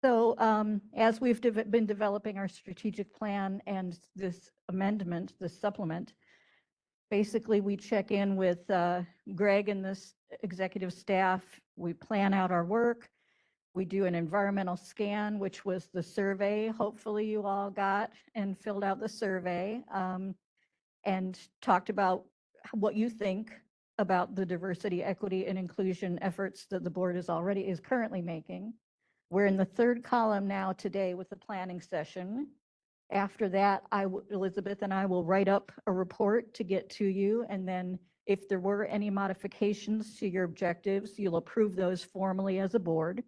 J: So as we've been developing our strategic plan and this amendment, this supplement, basically we check in with Greg and this executive staff. We plan out our work. We do an environmental scan, which was the survey. Hopefully you all got and filled out the survey and talked about what you think about the diversity, equity, and inclusion efforts that the board is currently making. We're in the third column now today with the planning session. After that, Elizabeth and I will write up a report to get to you. And then if there were any modifications to your objectives, you'll approve those formally as a board.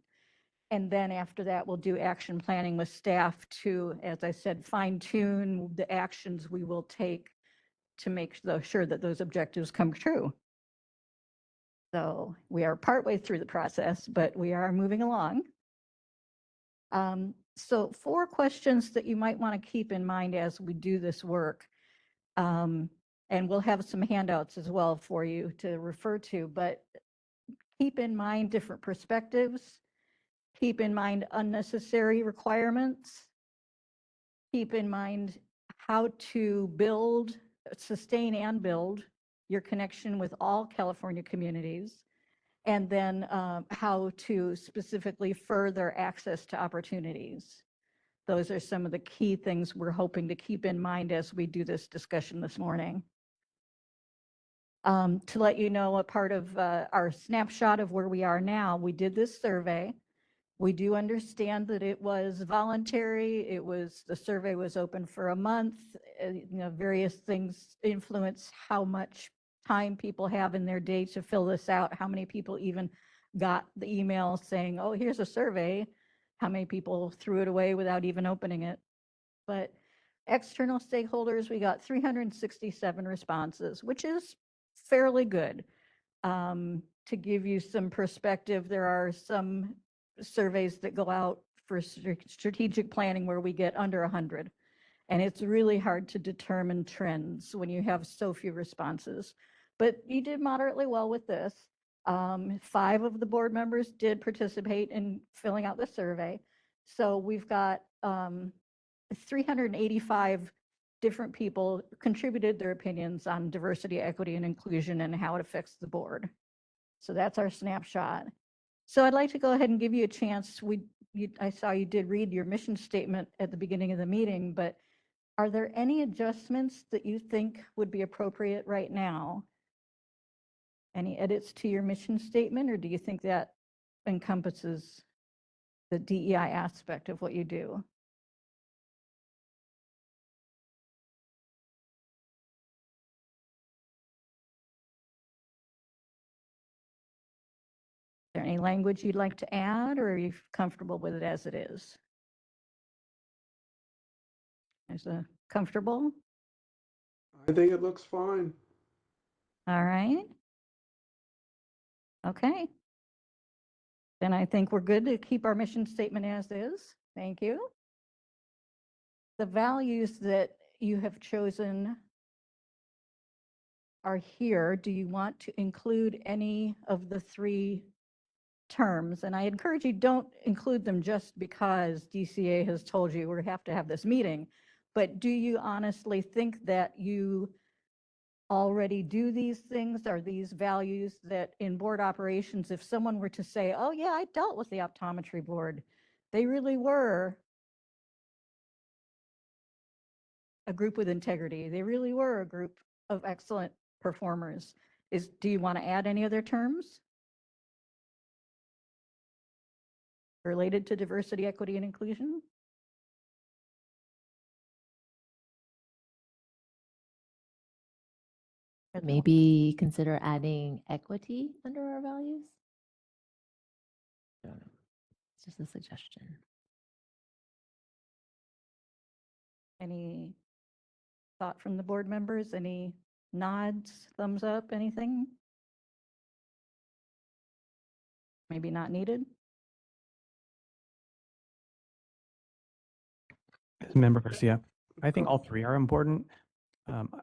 J: And then after that, we'll do action planning with staff to, as I said, fine tune the actions we will take to make sure that those objectives come true. So we are partway through the process, but we are moving along. So 4 questions that you might want to keep in mind as we do this work. And we'll have some handouts as well for you to refer to, but keep in mind different perspectives. Keep in mind unnecessary requirements. Keep in mind how to build, sustain and build your connection with all California communities. And then how to specifically further access to opportunities. Those are some of the key things we're hoping to keep in mind as we do this discussion this morning. To let you know, a part of our snapshot of where we are now, we did this survey. We do understand that it was voluntary. The survey was open for a month. Various things influence how much time people have in their day to fill this out, how many people even got the email saying, oh, here's a survey, how many people threw it away without even opening it. But external stakeholders, we got 367 responses, which is fairly good. To give you some perspective, there are some surveys that go out for strategic planning where we get under 100. And it's really hard to determine trends when you have so few responses. But you did moderately well with this. 5 of the board members did participate in filling out the survey. So we've got 385 different people contributed their opinions on diversity, equity, and inclusion and how it affects the board. So that's our snapshot. So I'd like to go ahead and give you a chance. I saw you did read your mission statement at the beginning of the meeting, but are there any adjustments that you think would be appropriate right now? Any edits to your mission statement, or do you think that encompasses the DEI aspect of what you do? Is there any language you'd like to add, or are you comfortable with it as it is? Is it comfortable?
F: I think it looks fine.
J: All right. Okay. Then I think we're good to keep our mission statement as is. Thank you. The values that you have chosen are here. Do you want to include any of the three terms? And I encourage you, don't include them just because DCA has told you we have to have this meeting. But do you honestly think that you already do these things? Are these values that in board operations, if someone were to say, oh yeah, I dealt with the optometry board, they really were a group with integrity. They really were a group of excellent performers. Do you want to add any other terms related to diversity, equity, and inclusion?
A: Maybe consider adding equity under our values? I don't know. It's just a suggestion.
J: Any thought from the board members? Any nods, thumbs up, anything? Maybe not needed?
H: Member Garcia, I think all three are important.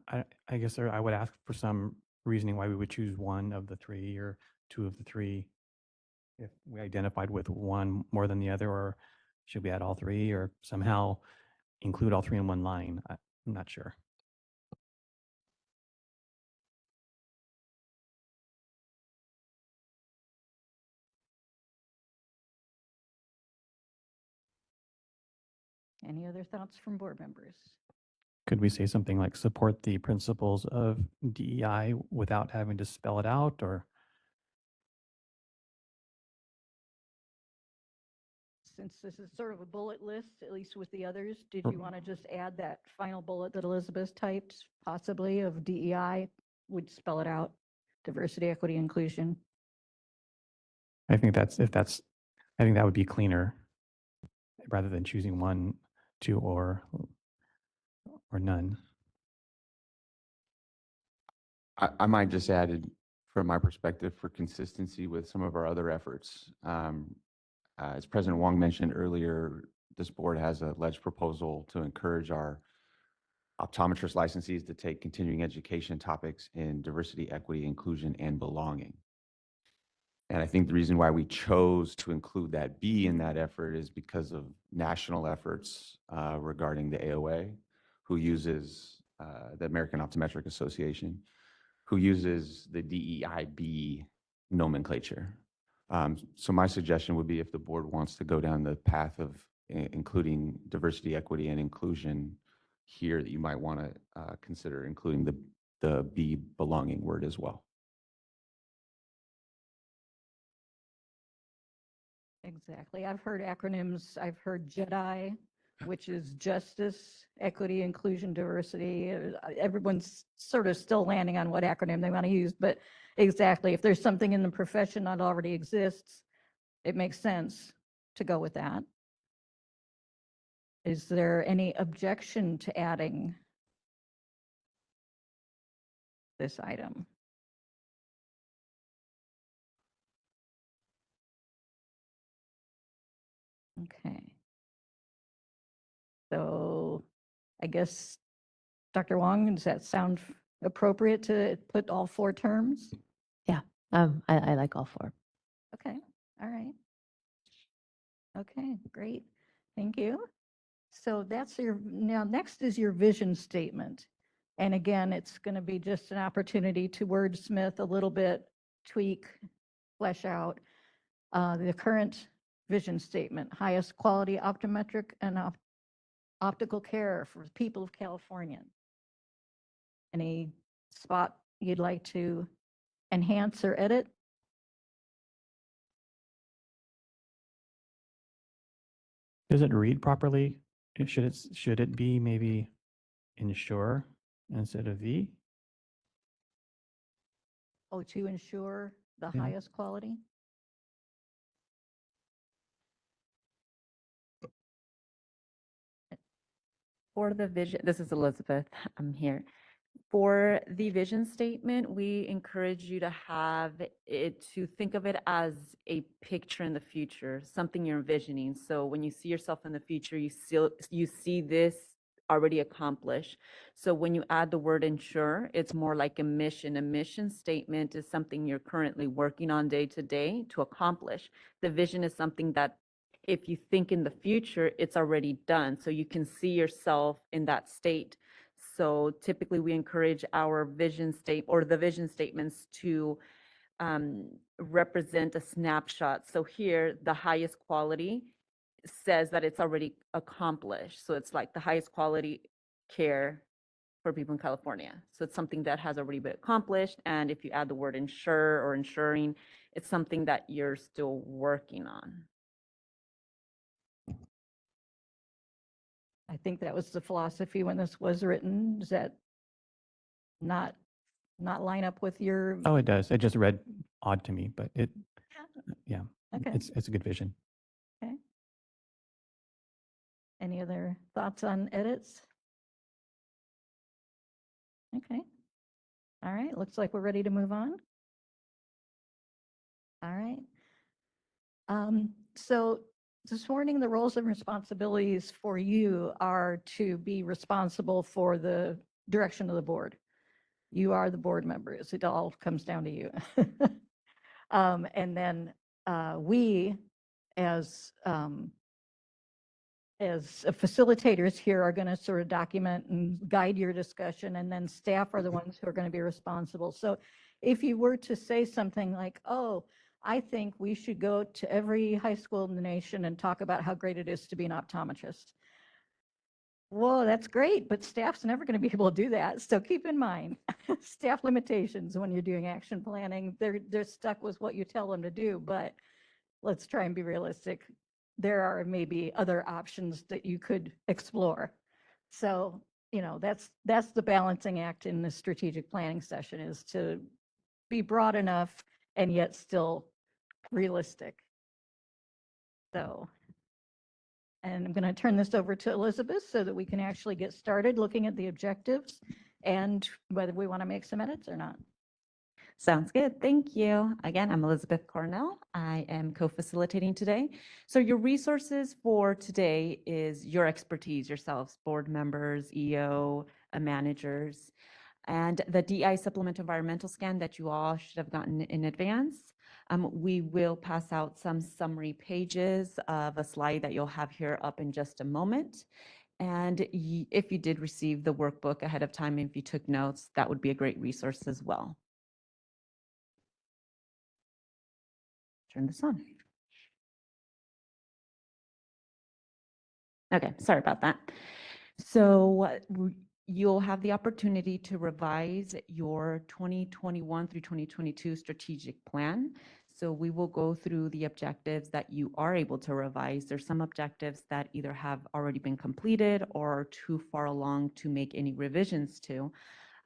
H: I guess I would ask for some reasoning why we would choose one of the three or two of the three. If we identified with one more than the other, or should we add all three or somehow include all three in one line? I'm not sure.
J: Any other thoughts from board members?
H: Could we say something like support the principles of DEI without having to spell it out, or?
J: Since this is sort of a bullet list, at least with the others, did
H: Sure.
J: you want to just add that final bullet that Elizabeth typed, possibly of DEI, would spell it out, diversity, equity, inclusion?
H: I think I think that would be cleaner rather than choosing one, two, or none.
B: I might just add it from my perspective for consistency with some of our other efforts. As President Wong mentioned earlier, this board has a ledge proposal to encourage our optometrist licensees to take continuing education topics in diversity, equity, inclusion, and belonging. And I think the reason why we chose to include that B in that effort is because of national efforts regarding the AOA, who uses the American Optometric Association, who uses the DEIB nomenclature. So my suggestion would be if the board wants to go down the path of including diversity, equity, and inclusion here, that you might want to consider including the B belonging word as well.
J: Exactly. I've heard acronyms. I've heard JEDI, which is justice, equity, inclusion, diversity. Everyone's sort of still landing on what acronym they want to use, but exactly, if there's something in the profession that already exists, it makes sense to go with that. Is there any objection to adding this item? Okay. So I guess, Dr. Wong, does that sound appropriate to put all four terms?
A: Yeah, I like all four.
J: Okay, all right. Okay, great. Thank you. So that's now next is your vision statement. And again, it's going to be just an opportunity to wordsmith a little bit, tweak, flesh out the current vision statement, highest quality optometric and optical care for the people of California. Any spot you'd like to enhance or edit?
H: Does it read properly? Should it be maybe ensure instead of the?
J: Oh, to ensure the
H: Yeah.
J: highest quality?
R: For the vision, this is Elizabeth, I'm here. For the vision statement, we encourage you to have it, to think of it as a picture in the future, something you're envisioning. So when you see yourself in the future, you see this already accomplished. So when you add the word ensure, it's more like a mission. A mission statement is something you're currently working on day to day to accomplish. The vision is something that if you think in the future, it's already done. So you can see yourself in that state. So typically we encourage our vision the vision statements to represent a snapshot. So here, the highest quality says that it's already accomplished. So it's like the highest quality care for people in California. So it's something that has already been accomplished. And if you add the word ensure or ensuring, it's something that you're still working on.
J: I think that was the philosophy when this was written. Does that not line up with your?
H: Oh, it does. It just read odd to me, but yeah,
J: Okay.
H: it's a good vision.
J: Okay. Any other thoughts on edits? Okay. All right. Looks like we're ready to move on. All right. So this morning, the roles and responsibilities for you are to be responsible for the direction of the board. You are the board members. It all comes down to you. And then we, as facilitators here, are going to sort of document and guide your discussion, and then staff are the ones who are going to be responsible. So if you were to say something like, oh, I think we should go to every high school in the nation and talk about how great it is to be an optometrist. Whoa, that's great, but staff's never going to be able to do that. So keep in mind staff limitations when you're doing action planning. They're stuck with what you tell them to do, but let's try and be realistic. There are maybe other options that you could explore. So, that's the balancing act in the strategic planning session, is to be broad enough and yet still realistic. So, and I'm going to turn this over to Elizabeth so that we can actually get started looking at the objectives and whether we want to make some edits or not.
R: Sounds good. Thank you. Again, I'm Elizabeth Cornell. I am co-facilitating today. So your resources for today is your expertise, yourselves, board members, EO, managers, and the DI supplement environmental scan that you all should have gotten in advance. We will pass out some summary pages of a slide that you'll have here up in just a moment. And if you did receive the workbook ahead of time, if you took notes, that would be a great resource as well. Turn this on. Okay, sorry about that. So you'll have the opportunity to revise your 2021 through 2022 strategic plan. So we will go through the objectives that you are able to revise. There's some objectives that either have already been completed or are too far along to make any revisions to.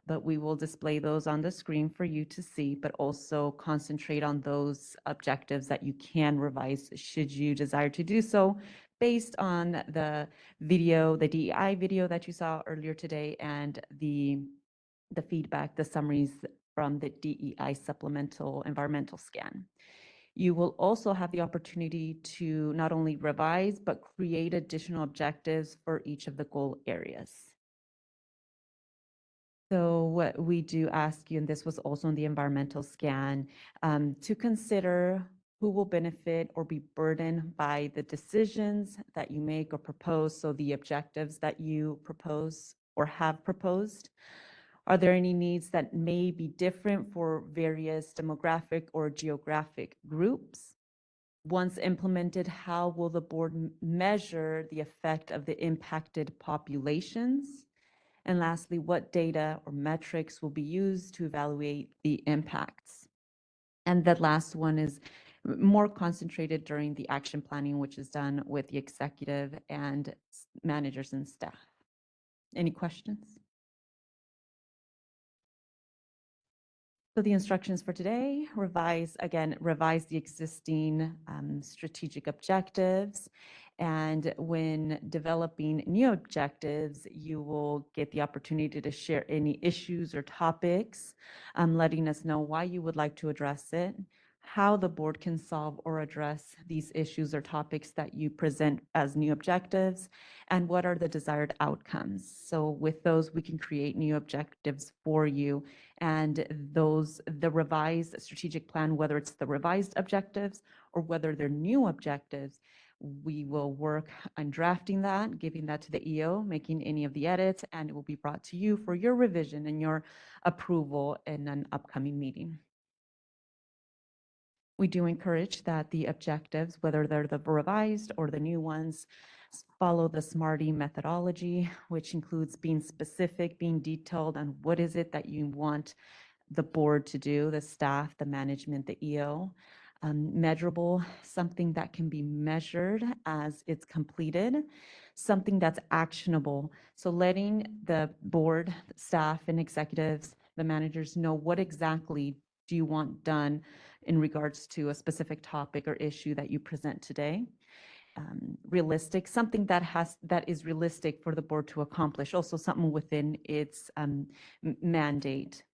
R: But we will display those on the screen for you to see, but also concentrate on those objectives that you can revise should you desire to do so, based on the video, the DEI video that you saw earlier today, and the feedback, the summaries from the DEI supplemental environmental scan. You will also have the opportunity to not only revise, but create additional objectives for each of the goal areas. So what we do ask you, and this was also in the environmental scan, to consider who will benefit or be burdened by the decisions that you make or propose, so the objectives that you propose or have proposed. Are there any needs that may be different for various demographic or geographic groups? Once implemented, how will the board measure the effect of the impacted populations? And lastly, what data or metrics will be used to evaluate the impacts? And the last one is more concentrated during the action planning, which is done with the executive and managers and staff. Any questions? So the instructions for today, revise the existing strategic objectives And when developing new objectives, you will get the opportunity to share any issues or topics, letting us know why you would like to address it, how the board can solve or address these issues or topics that you present as new objectives, and what are the desired outcomes. So with those, we can create new objectives for you. And the revised strategic plan, whether it's the revised objectives or whether they're new objectives, we will work on drafting that, giving that to the EO, making any of the edits, and it will be brought to you for your revision and your approval in an upcoming meeting. We do encourage that the objectives, whether they're the revised or the new ones, follow the SMARTY methodology, which includes being specific, being detailed on what is it that you want the board to do, the staff, the management, the EO. Measurable, something that can be measured as it's completed, something that's actionable. So letting the board, staff, and executives, the managers know what exactly do you want done in regards to a specific topic or issue that you present today. Realistic, something that is realistic for the board to accomplish, also something within its mandate.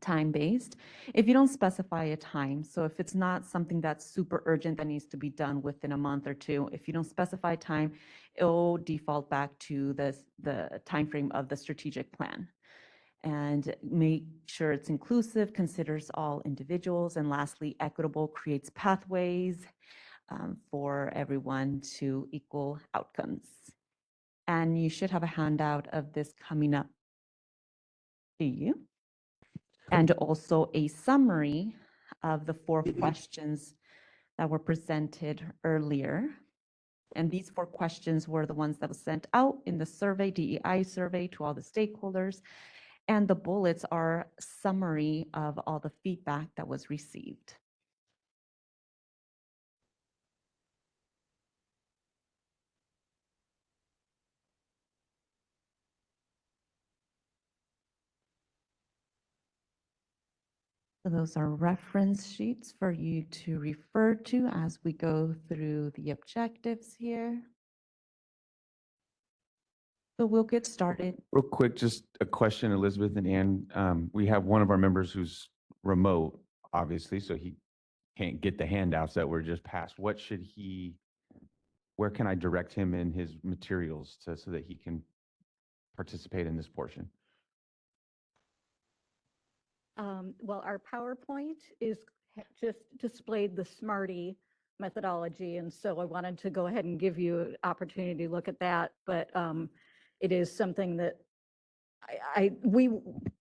R: Time-based. If you don't specify a time, so if it's not something that's super urgent that needs to be done within a month or two, if you don't specify time, it'll default back to the time frame of the strategic plan. And make sure it's inclusive, considers all individuals, and lastly, equitable, creates pathways for everyone to equal outcomes. And you should have a handout of this coming up to you. And also a summary of the 4 questions that were presented earlier. And these 4 questions were the ones that were sent out in the survey, DEI survey, to all the stakeholders. And the bullets are summary of all the feedback that was received. So those are reference sheets for you to refer to as we go through the objectives here. So we'll get started.
B: Real quick, just a question, Elizabeth and Ann. We have one of our members who's remote, obviously, so he can't get the handouts that were just passed. Where can I direct him in his materials so that he can participate in this portion?
J: Well, our PowerPoint is just displayed the SMARTY methodology, and so I wanted to go ahead and give you an opportunity to look at that, but it is something that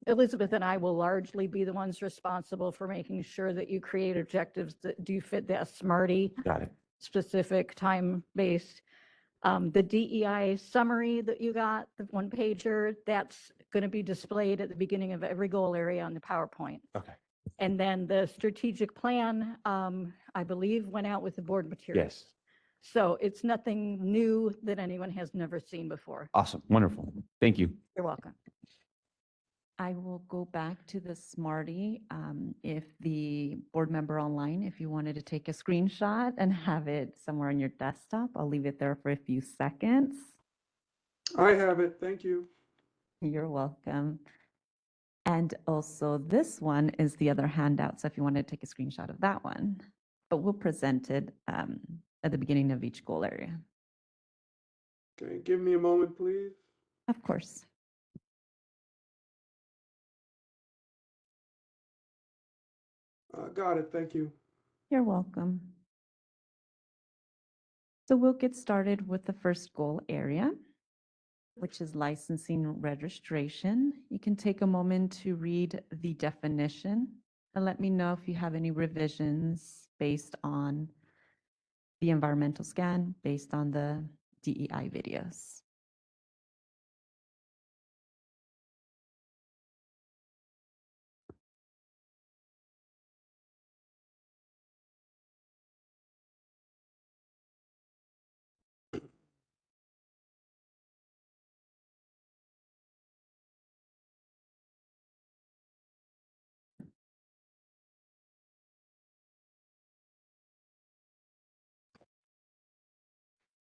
J: Elizabeth and I will largely be the ones responsible for making sure that you create objectives that do fit that SMARTY
B: Got it.
J: specific time-based. The DEI summary that you got, the 1-pager, that's going to be displayed at the beginning of every goal area on the PowerPoint.
B: Okay.
J: And then the strategic plan, I believe, went out with the board materials.
B: Yes.
J: So it's nothing new that anyone has never seen before.
B: Awesome. Wonderful. Thank you.
J: You're welcome.
R: I will go back to the SMARTY. If the board member online, if you wanted to take a screenshot and have it somewhere on your desktop, I'll leave it there for a few seconds.
F: I have it. Thank you.
R: You're welcome. And also this one is the other handout. So if you want to take a screenshot of that one, but we'll present it at the beginning of each goal area.
F: Okay, give me a moment, please.
R: Of course.
F: Got it. Thank you.
R: You're welcome. So we'll get started with the first goal area, which is licensing registration. You can take a moment to read the definition and let me know if you have any revisions based on the environmental scan, based on the DEI videos.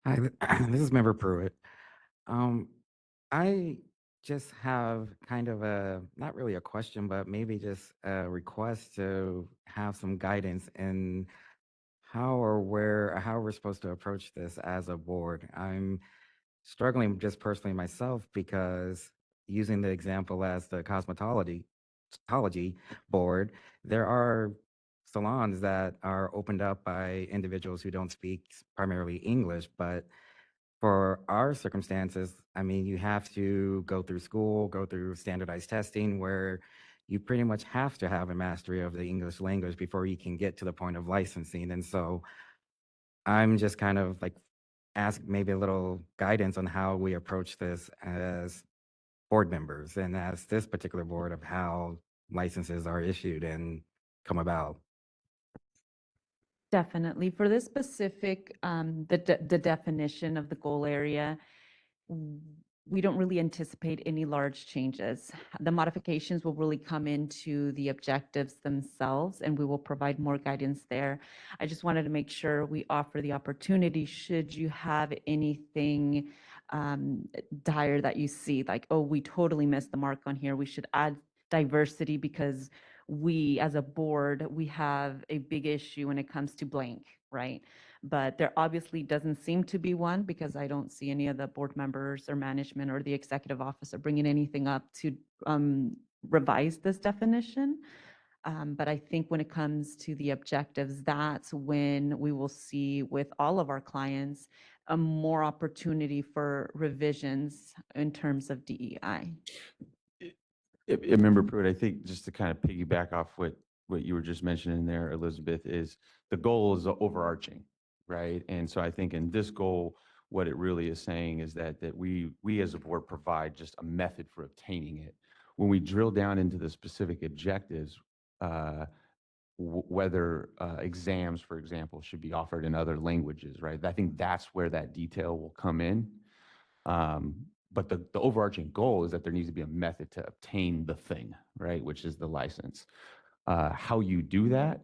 S: Hi, this is Member Pruitt. Um, I just have kind of a, not really a question, but maybe just a request to have some guidance in how or where, how we're supposed to approach this as a board. I'm struggling just personally myself because using the example as the cosmetology board, there are salons that are opened up by individuals who don't speak primarily English, but for our circumstances, I mean, you have to go through school, go through standardized testing where you pretty much have to have a mastery of the English language before you can get to the point of licensing. And so I'm just kind of like ask maybe a little guidance on how we approach this as board members and as this particular board of how licenses are issued and come about.
R: Definitely. For this specific, the definition of the goal area, we don't really anticipate any large changes. The modifications will really come into the objectives themselves, and we will provide more guidance there. I just wanted to make sure we offer the opportunity, should you have anything dire that you see, like, oh, we totally missed the mark on here, we should add diversity because we as a board, we have a big issue when it comes to blank, right? But there obviously doesn't seem to be one because I don't see any of the board members or management or the executive officer bringing anything up to revise this definition. But I think when it comes to the objectives, that's when we will see with all of our clients a more opportunity for revisions in terms of DEI.
B: Member Pruitt, I think just to kind of piggyback off what you were just mentioning there, Elizabeth, is the goal is overarching, right? And so I think in this goal, what it really is saying is that we as a board provide just a method for obtaining it. When we drill down into the specific objectives, whether exams, for example, should be offered in other languages, right? I think that's where that detail will come in. But the overarching goal is that there needs to be a method to obtain the thing, right? Which is the license. How you do that,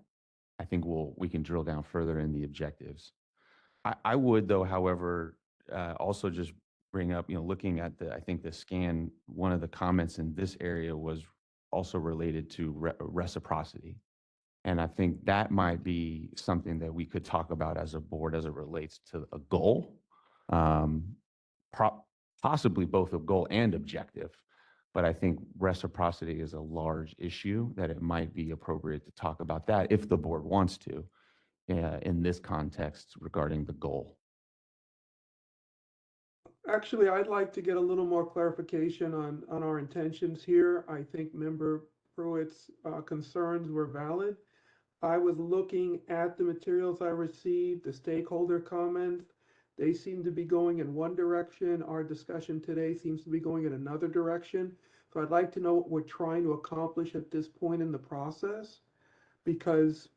B: I think we can drill down further in the objectives. I would, though, however, also just bring up, looking at I think the scan, one of the comments in this area was also related to reciprocity. And I think that might be something that we could talk about as a board as it relates to a goal. Possibly both a goal and objective, but I think reciprocity is a large issue that it might be appropriate to talk about that if the board wants to, in this context regarding the goal.
F: Actually, I'd like to get a little more clarification on our intentions here. I think Member Pruitt's concerns were valid. I was looking at the materials I received, the stakeholder comments. They seem to be going in one direction. Our discussion today seems to be going in another direction. So I'd like to know what we're trying to accomplish at this point in the process, because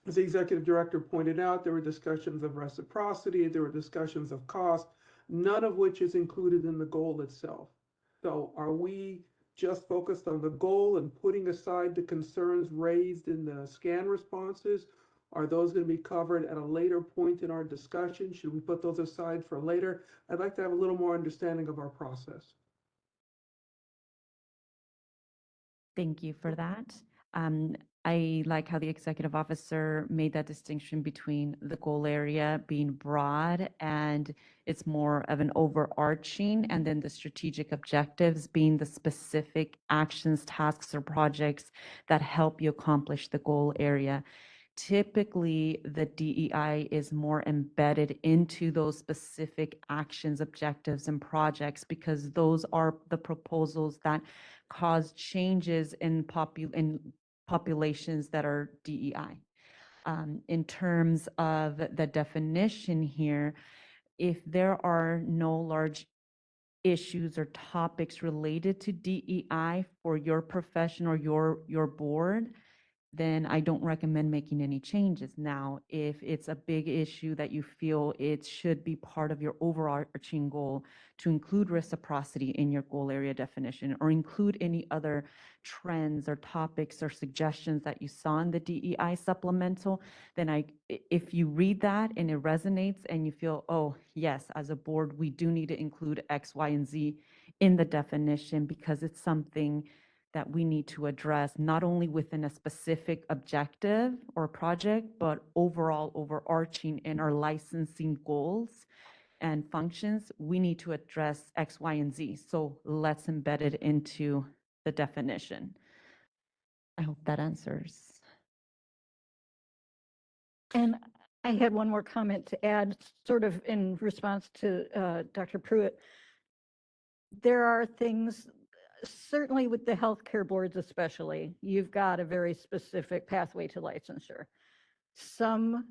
F: as the executive director pointed out, there were discussions of reciprocity, there were discussions of cost, none of which is included in the goal itself. So are we just focused on the goal and putting aside the concerns raised in the scan responses? Are those going to be covered at a later point in our discussion? Should we put those aside for later? I'd like to have a little more understanding of our process.
R: Thank you for that. I like how the executive officer made that distinction between the goal area being broad and it's more of an overarching, and then the strategic objectives being the specific actions, tasks, or projects that help you accomplish the goal area. Typically, the DEI is more embedded into those specific actions, objectives, and projects because those are the proposals that cause changes in populations that are DEI. In terms of the definition here, if there are no large issues or topics related to DEI for your profession or your board, then I don't recommend making any changes. Now, if it's a big issue that you feel it should be part of your overarching goal to include reciprocity in your goal area definition or include any other trends or topics or suggestions that you saw in the DEI supplemental, then if you read that and it resonates and you feel, oh, yes, as a board, we do need to include X, Y, and Z in the definition because it's something that we need to address not only within a specific objective or project, but overall overarching in our licensing goals and functions, we need to address X, Y, and Z. So let's embed it into the definition. I hope that answers.
J: And I had one more comment to add, sort of in response to Dr. Pruitt. There are things, certainly with the healthcare boards especially, you've got a very specific pathway to licensure. Some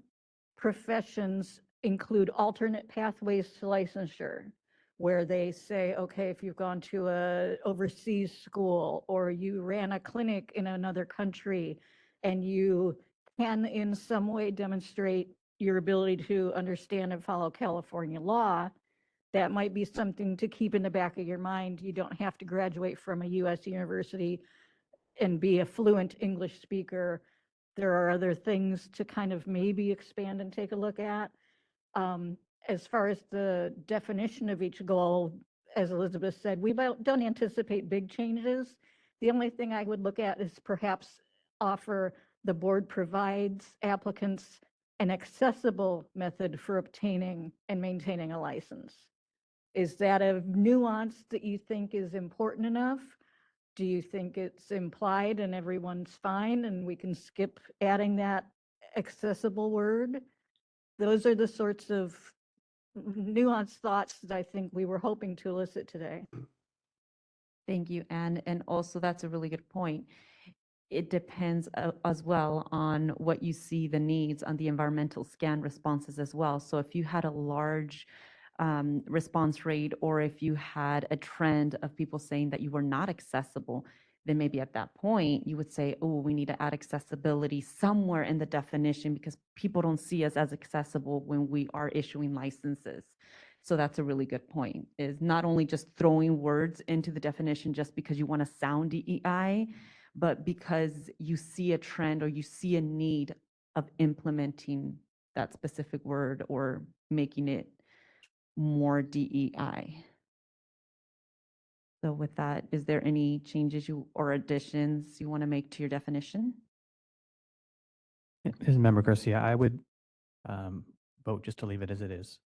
J: professions include alternate pathways to licensure, where they say, okay, if you've gone to a overseas school or you ran a clinic in another country and you can in some way demonstrate your ability to understand and follow California law, that might be something to keep in the back of your mind. You don't have to graduate from a US university and be a fluent English speaker. There are other things to kind of maybe expand and take a look at. As far as the definition of each goal, as Elizabeth said, we don't anticipate big changes. The only thing I would look at is perhaps offer the board provides applicants an accessible method for obtaining and maintaining a license. Is that a nuance that you think is important enough? Do you think it's implied and everyone's fine and we can skip adding that accessible word? Those are the sorts of nuanced thoughts that I think we were hoping to elicit today.
R: Thank you, Anne. And also, that's a really good point. It depends as well on what you see the needs on the environmental scan responses as well. So if you had a large response rate, or if you had a trend of people saying that you were not accessible, then maybe at that point you would say, oh, we need to add accessibility somewhere in the definition because people don't see us as accessible when we are issuing licenses. So that's a really good point, is not only just throwing words into the definition just because you want to sound DEI, but because you see a trend or you see a need of implementing that specific word or making it more DEI. So with that, is there any changes or additions you want to make to your definition?
H: Ms. Member Garcia, I would vote just to leave it as it is.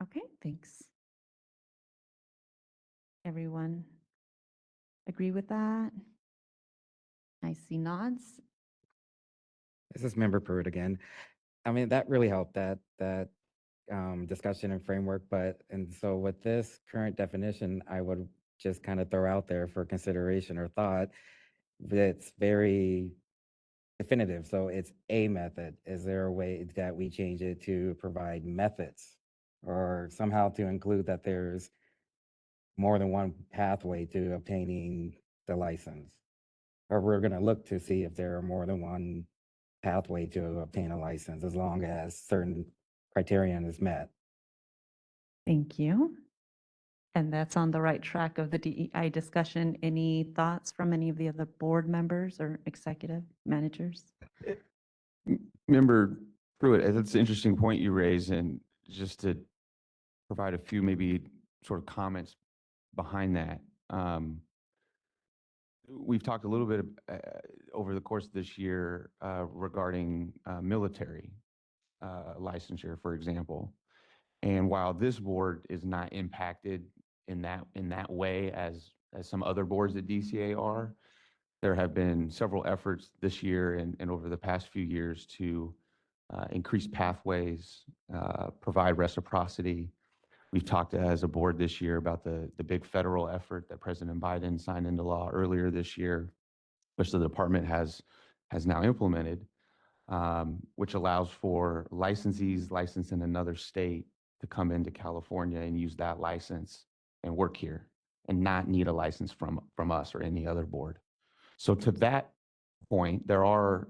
R: Okay, thanks. Everyone agree with that? I see nods.
S: This is Member Pruitt again. I mean, that really helped, that discussion and framework, and so with this current definition, I would just kind of throw out there for consideration or thought, that's very definitive. So it's a method. Is there a way that we change it to provide methods or somehow to include that there's more than one pathway to obtaining the license? Or we're going to look to see if there are more than one pathway to obtain a license as long as certain criterion is met.
R: Thank you. And that's on the right track of the DEI discussion. Any thoughts from any of the other board members or executive managers?
B: Member Pruitt, that's an interesting point you raise, and just to provide a few maybe sort of comments behind that. We've talked a little bit over the course of this year regarding military licensure, for example. And while this board is not impacted in that way as some other boards at DCA are, there have been several efforts this year and over the past few years to increase pathways, provide reciprocity. We've talked as a board this year about the big federal effort that President Biden signed into law earlier this year, which the department has now implemented, which allows for licensees licensed in another state to come into California and use that license and work here and not need a license from us or any other board. So to that point, there are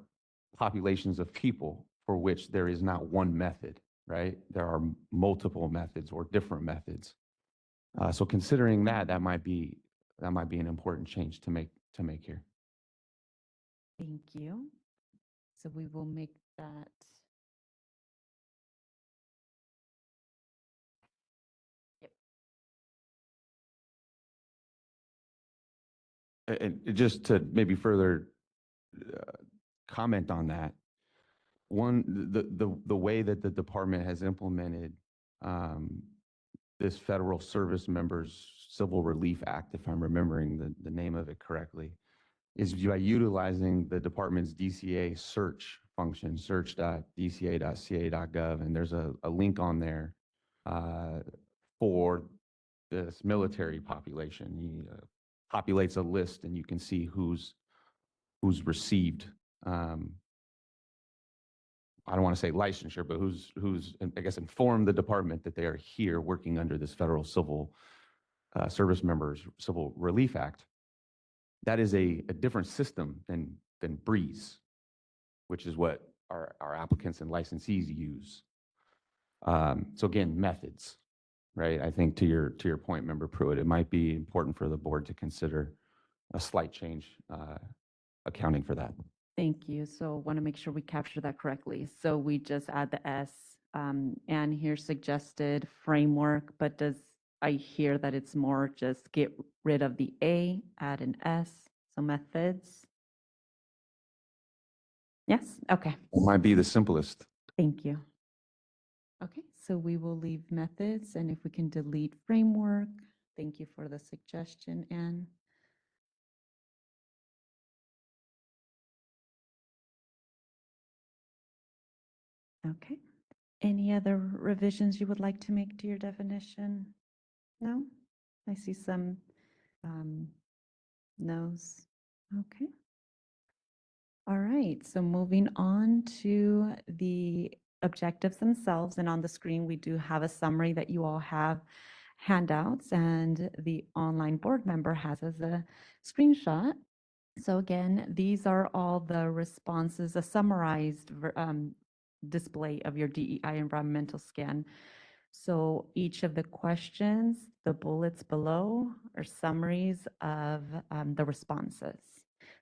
B: populations of people for which there is not one method, right? There are multiple methods or different methods. So considering that, that might be an important change to make here.
R: Thank you. So we will make that.
B: And just to maybe further comment on that, the way that the department has implemented this Federal Service Members Civil Relief Act, if I'm remembering the name of it correctly, is by utilizing the department's DCA search function, search.dca.ca.gov, and there's a link on there for this military population. He populates a list, and you can see who's received. I don't want to say licensure, but who's I guess informed the department that they are here working under this Federal Civil Service Members Civil Relief Act. That is a different system than Breeze, which is what our applicants and licensees use. So again, methods, right? I think to your point, Member Pruitt, it might be important for the board to consider a slight change accounting for that.
R: Thank you. So want to make sure we capture that correctly. So we just add the S, and here suggested framework, but does I hear that it's more just get rid of the A, add an S, so methods? Yes, okay.
B: It might be the simplest.
R: Thank you. Okay, so we will leave methods, and if we can delete framework, thank you for the suggestion, Anne. Okay. Any other revisions you would like to make to your definition? No? I see some no's. Okay. All right, so moving on to the objectives themselves, and on the screen we do have a summary that you all have handouts, and the online board member has as a screenshot. So again, these are all the responses, a summarized display of your DEI environmental scan. So each of the questions, the bullets below, are summaries of the responses.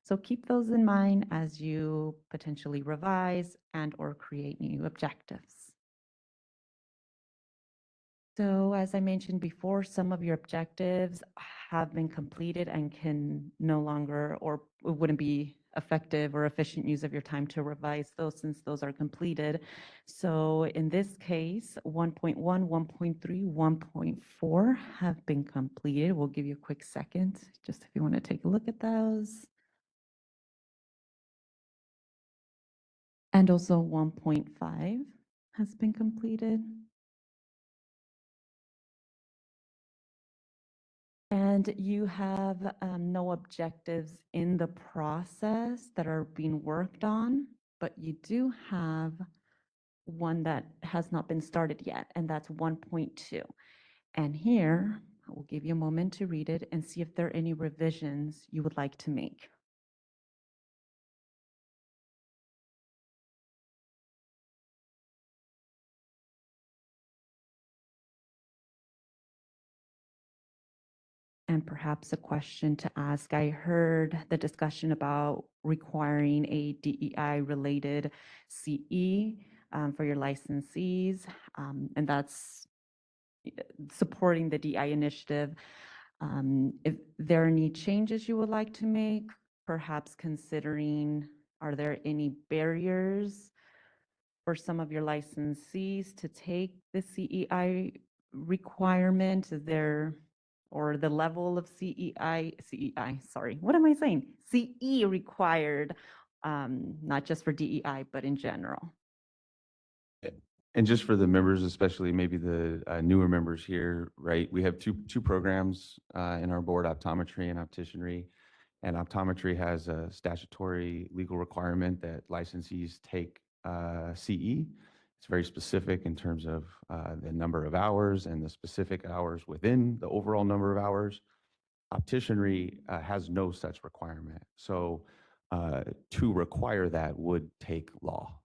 R: So keep those in mind as you potentially revise and or create new objectives. So as I mentioned before, some of your objectives have been completed and can no longer, or it wouldn't be effective or efficient use of your time to revise those since those are completed. So in this case, 1.1, 1.3, 1.4 have been completed. We'll give you a quick second, just if you want to take a look at those. And also 1.5 has been completed. And you have no objectives in the process that are being worked on, but you do have one that has not been started yet, and that's 1.2. And here, I will give you a moment to read it and see if there are any revisions you would like to make. And perhaps a question to ask. I heard the discussion about requiring a DEI-related CE for your licensees, and that's supporting the DEI initiative. If there are any changes you would like to make, perhaps considering, are there any barriers for some of your licensees to take the CEI requirement? Is there, or the level of CEI, sorry, what am I saying? CE required, not just for DEI, but in general?
B: And just for the members, especially maybe the newer members here, right? We have two programs in our board, optometry and opticianry. And optometry has a statutory legal requirement that licensees take CE. It's very specific in terms of the number of hours and the specific hours within the overall number of hours. Opticianry has no such requirement. So to require that would take law.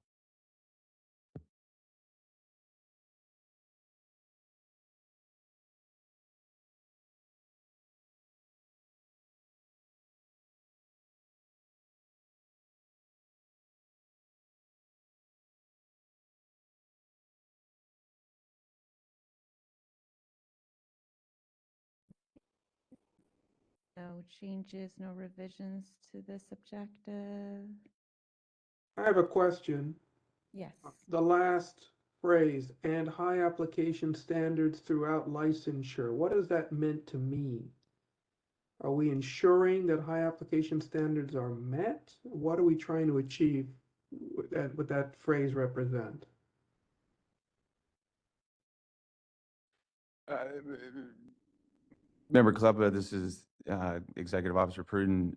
R: No changes, no revisions to this objective.
F: I have a question.
R: Yes.
F: The last phrase, and high application standards throughout licensure, what does that meant to mean? Are we ensuring that high application standards are met? What are we trying to achieve with that phrase represent?
B: Member Klubba, this is Executive Officer Pruden.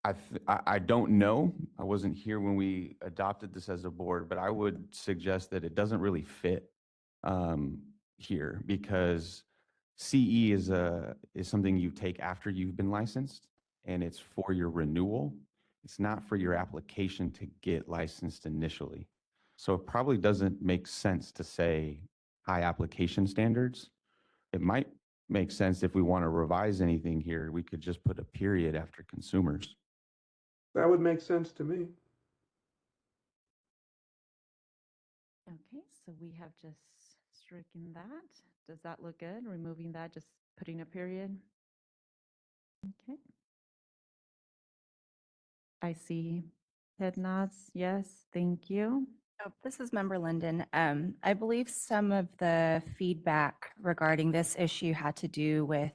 B: I don't know. I wasn't here when we adopted this as a board, but I would suggest that it doesn't really fit here because CE is something you take after you've been licensed, and it's for your renewal. It's not for your application to get licensed initially. So it probably doesn't make sense to say high application standards. It might make sense if we want to revise anything here, we could just put a period after consumers.
F: That would make sense to me.
R: Okay, so we have just stricken that. Does that look good? Removing that, just putting a period? Okay. I see head nods. Yes, thank you.
C: Oh, this is Member Linden. I believe some of the feedback regarding this issue had to do with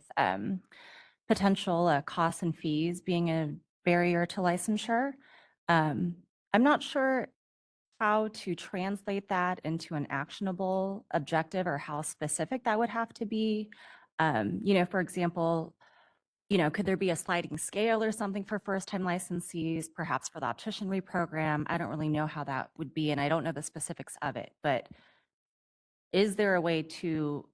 C: potential costs and fees being a barrier to licensure. I'm not sure how to translate that into an actionable objective or how specific that would have to be. For example, could there be a sliding scale or something for first-time licensees, perhaps for the optician reprogram? I don't really know how that would be, and I don't know the specifics of it, but is there a way to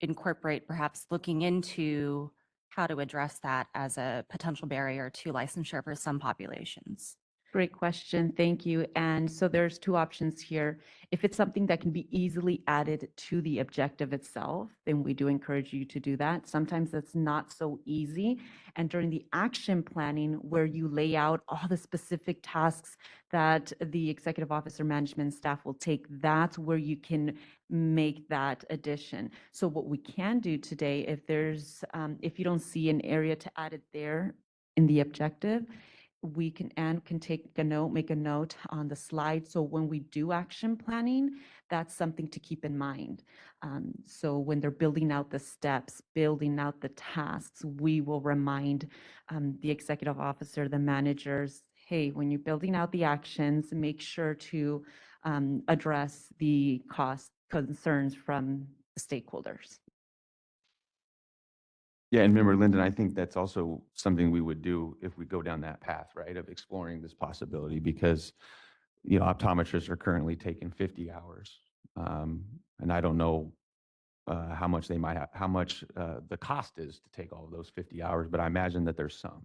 C: incorporate perhaps looking into how to address that as a potential barrier to licensure for some populations?
R: Great question. Thank you. And so there's two options here. If it's something that can be easily added to the objective itself, then we do encourage you to do that. Sometimes that's not so easy. And during the action planning, where you lay out all the specific tasks that the executive officer management staff will take, that's where you can make that addition. So what we can do today, if you don't see an area to add it there in the objective, we can take a note, make a note on the slide. So when we do action planning, that's something to keep in mind. So when they're building out the steps, building out the tasks, we will remind the executive officer, the managers, hey, when you're building out the actions, make sure to address the cost concerns from the stakeholders.
B: Yeah, and remember, Lyndon, I think that's also something we would do if we go down that path, right, of exploring this possibility, because, optometrists are currently taking 50 hours. And I don't know how much they might have, how much the cost is to take all of those 50 hours, but I imagine that there's some.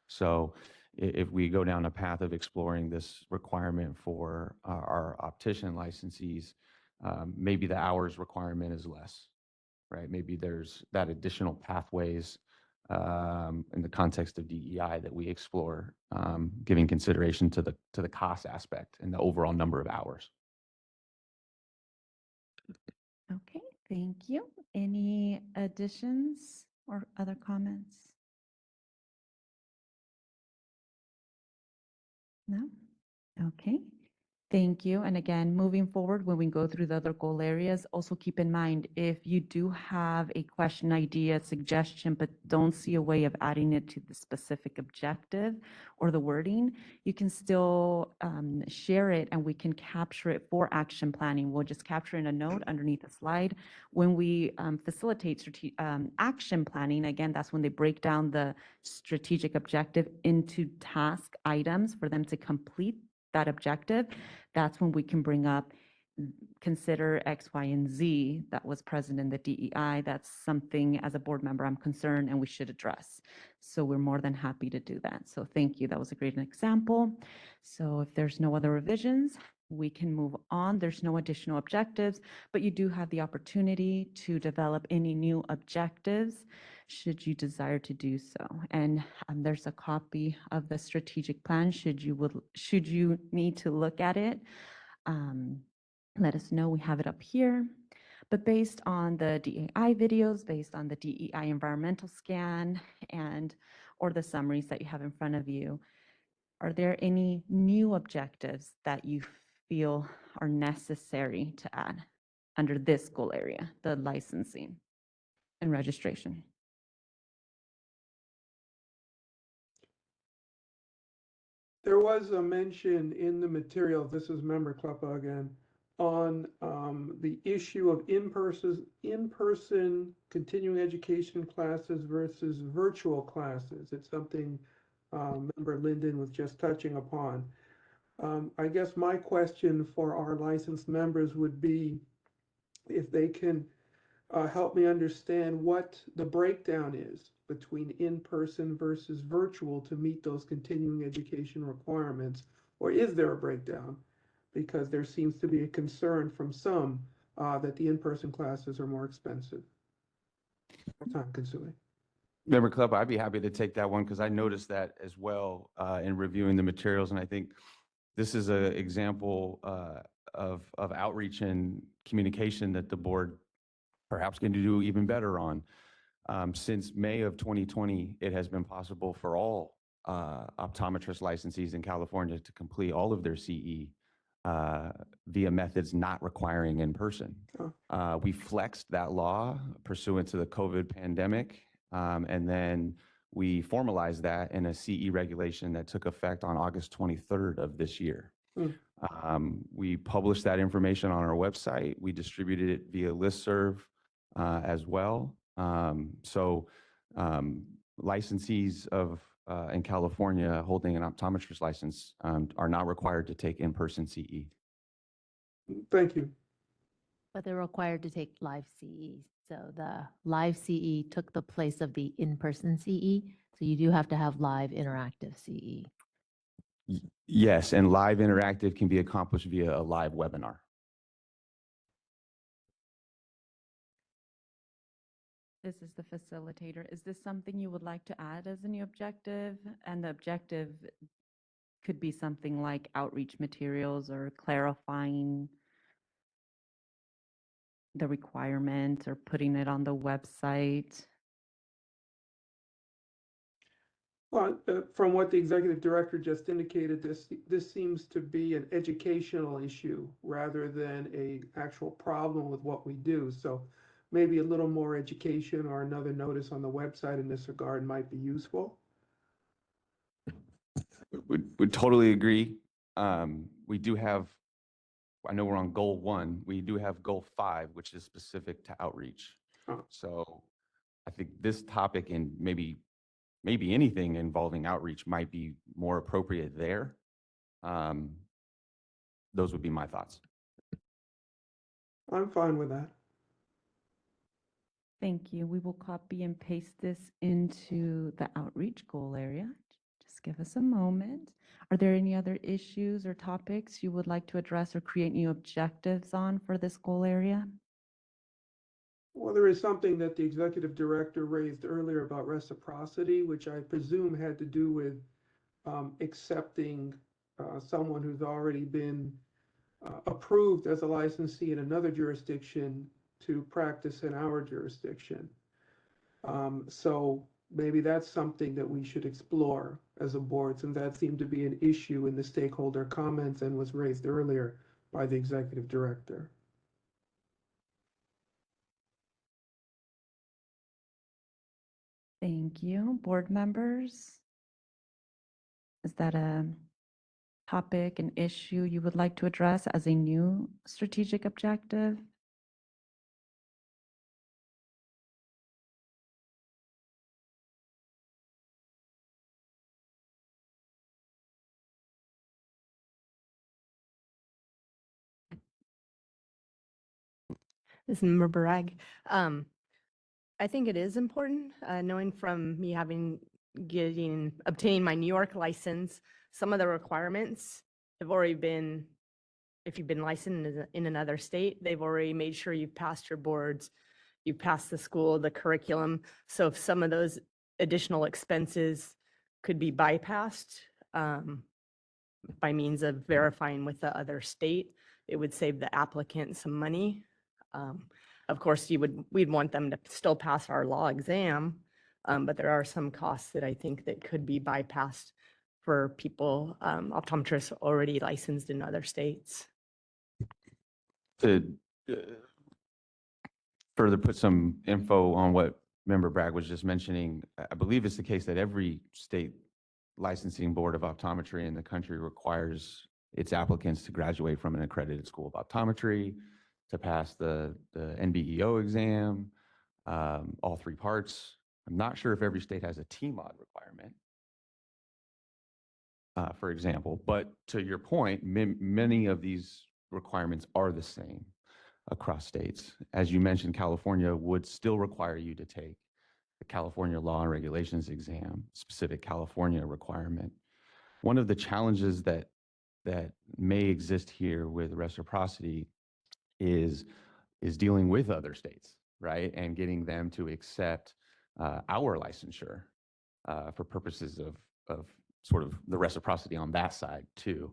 B: So if we go down a path of exploring this requirement for our optician licensees, maybe the hours requirement is less. Right? Maybe there's that additional pathways in the context of DEI that we explore, giving consideration to the cost aspect and the overall number of hours.
R: Okay, thank you. Any additions or other comments? No? Okay. Thank you. And again, moving forward, when we go through the other goal areas, also keep in mind, if you do have a question, idea, suggestion, but don't see a way of adding it to the specific objective or the wording, you can still share it and we can capture it for action planning. We'll just capture in a note underneath the slide. When we facilitate action planning, again, that's when they break down the strategic objective into task items for them to complete that objective. That's when we can bring up, consider X, Y, and Z that was present in the DEI, that's something as a board member I'm concerned and we should address. So we're more than happy to do that. So thank you. That was a great example. So if there's no other revisions, we can move on. There's no additional objectives, but you do have the opportunity to develop any new objectives should you desire to do so. And there's a copy of the strategic plan should you need to look at it. Let us know. We have it up here. But based on the DEI videos, based on the DEI environmental scan, or the summaries that you have in front of you, are there any new objectives that you feel are necessary to add under this goal area, the licensing and registration?
F: There was a mention in the materials, this is Member Kleppa again, on the issue of in-person continuing education classes versus virtual classes. It's something Member Linden was just touching upon. I guess my question for our licensed members would be if they can help me understand what the breakdown is between in-person versus virtual to meet those continuing education requirements, or is there a breakdown? Because there seems to be a concern from some that the in-person classes are more expensive or time-consuming.
B: Member Club, I'd be happy to take that one because I noticed that as well in reviewing the materials. And I think this is an example of outreach and communication that the board perhaps can do even better on. Since May of 2020, it has been possible for all optometrist licensees in California to complete all of their CE via methods not requiring in person. We flexed that law pursuant to the COVID pandemic, and then we formalized that in a CE regulation that took effect on August 23rd of this year. We published that information on our website. We distributed it via listserv as well. Licensees in California holding an optometrist license are not required to take in-person CE.
F: Thank you.
A: But they're required to take live CE. So the live CE took the place of the in-person CE. So you do have to have live interactive CE.
B: Yes, and live interactive can be accomplished via a live webinar.
R: This is the facilitator. Is this something you would like to add as a new objective? And the objective could be something like outreach materials or clarifying the requirement or putting it on the website.
F: Well, from what the executive director just indicated, this seems to be an educational issue rather than a actual problem with what we do. So maybe a little more education or another notice on the website in this regard might be useful.
B: Would totally agree. We do have, I know we're on goal 1. We do have goal 5, which is specific to outreach. So I think this topic and maybe anything involving outreach might be more appropriate there. Those would be my thoughts.
F: I'm fine with that.
R: Thank you. We will copy and paste this into the outreach goal area. Just give us a moment. Are there any other issues or topics you would like to address or create new objectives on for this goal area?
F: Well, there is something that the executive director raised earlier about reciprocity, which I presume had to do with accepting someone who's already been approved as a licensee in another jurisdiction to practice in our jurisdiction. So maybe that's something that we should explore as a board, since that seemed to be an issue in the stakeholder comments and was raised earlier by the executive director.
R: Thank you. Board members? Is that a topic, an issue you would like to address as a new strategic objective?
G: This is Member Bragg. I think it is important, knowing from me obtaining my New York license, some of the requirements have already been, if you've been licensed in another state, they've already made sure you've passed your boards, you've passed the school, the curriculum. So if some of those additional expenses could be bypassed by means of verifying with the other state, it would save the applicant some money. Of course, we'd want them to still pass our law exam, but there are some costs that I think that could be bypassed for people, optometrists already licensed in other states.
B: To further put some info on what Member Bragg was just mentioning, I believe it's the case that every state licensing board of optometry in the country requires its applicants to graduate from an accredited school of optometry, to pass the NBEO exam, all three parts. I'm not sure if every state has a TMOD requirement, for example, but to your point, many of these requirements are the same across states. As you mentioned, California would still require you to take the California Law and Regulations exam, specific California requirement. One of the challenges that may exist here with reciprocity is dealing with other states, right? And getting them to accept our licensure for purposes of sort of the reciprocity on that side too.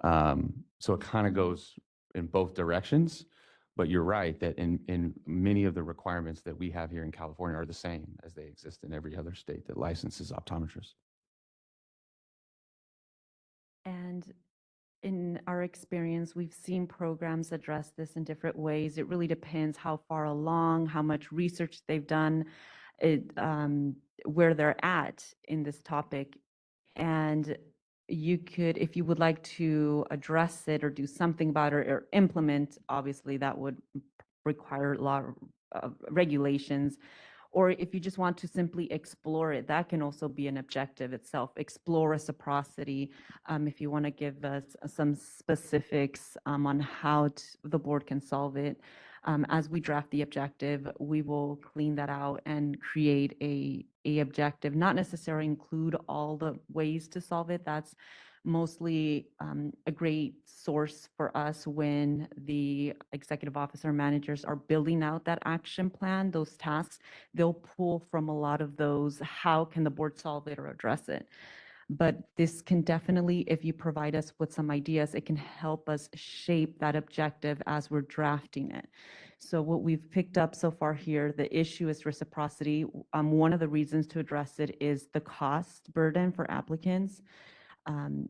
B: So it kind of goes in both directions, but you're right that in many of the requirements that we have here in California are the same as they exist in every other state that licenses optometrists.
R: And in our experience, we've seen programs address this in different ways. It really depends how far along, how much research they've done, where they're at in this topic. And you could, if you would like to address it or do something about it or implement, obviously that would require law regulations. Or if you just want to simply explore it, that can also be an objective itself. Explore reciprocity. If you want to give us some specifics on how the board can solve it. As we draft the objective, we will clean that out and create a objective, not necessarily include all the ways to solve it. That's mostly a great source for us when the executive officer managers are building out that action plan, those tasks. They'll pull from a lot of those, how can the board solve it or address it? But this can definitely, if you provide us with some ideas, it can help us shape that objective as we're drafting it. So what we've picked up so far here, the issue is reciprocity. One of the reasons to address it is the cost burden for applicants.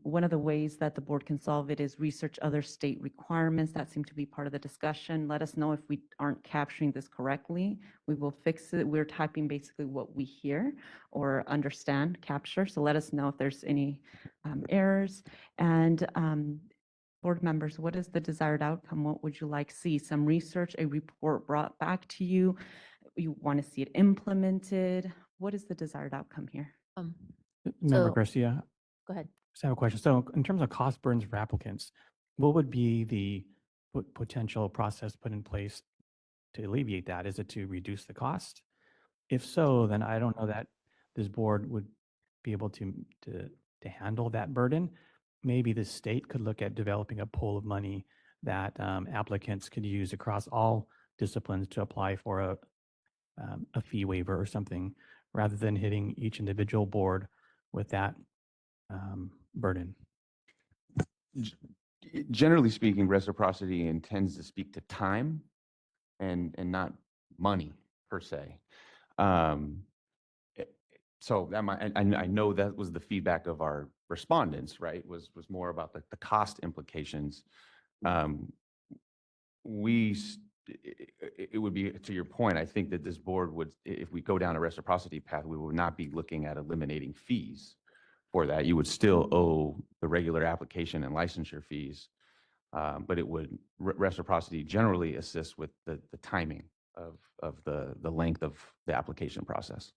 R: One of the ways that the board can solve it is research other state requirements that seem to be part of the discussion. Let us know if we aren't capturing this correctly. We will fix it. We're typing basically what we hear or understand, capture. So let us know if there's any errors. And board members, what is the desired outcome? What would you like to see? Some research, a report brought back to you? You want to see it implemented? What is the desired outcome here?
H: Member
A: So,
H: Garcia,
A: go ahead.
H: I have a question. So in terms of cost burdens for applicants, what would be the potential process put in place to alleviate that? Is it to reduce the cost? If so, then I don't know that this board would be able to handle that burden. Maybe the state could look at developing a pool of money that applicants could use across all disciplines to apply for a fee waiver or something, rather than hitting each individual board with that burden.
B: Generally speaking, reciprocity intends to speak to time and not money per se. So that I know that was the feedback of our respondents, right? Was more about the cost implications. It would be, to your point, I think that this board would, if we go down a reciprocity path, we would not be looking at eliminating fees for that. You would still owe the regular application and licensure fees, but it would, reciprocity generally assists with the timing of the length of the application process.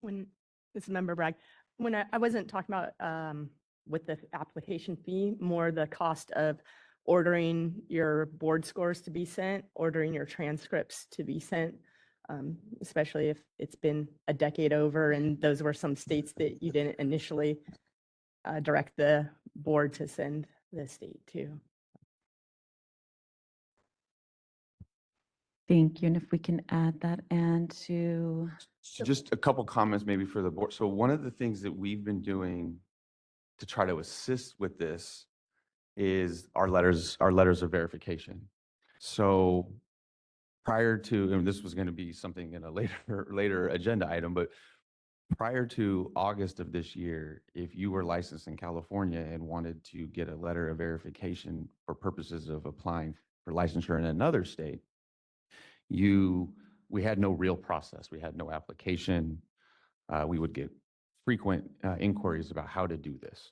G: This is Member Bragg, when I wasn't talking about with the application fee, more the cost of ordering your board scores to be sent, ordering your transcripts to be sent, especially if it's been a decade over and those were some states that you didn't initially direct the board to send the state to.
R: Thank you. And if we can add that and to,
B: So just a couple comments maybe for the board. So one of the things that we've been doing to try to assist with this is our letters of verification. So prior to, and this was going to be something in a later agenda item, but prior to August of this year, if you were licensed in California and wanted to get a letter of verification for purposes of applying for licensure in another state, we had no real process. We had no application. We would get frequent inquiries about how to do this.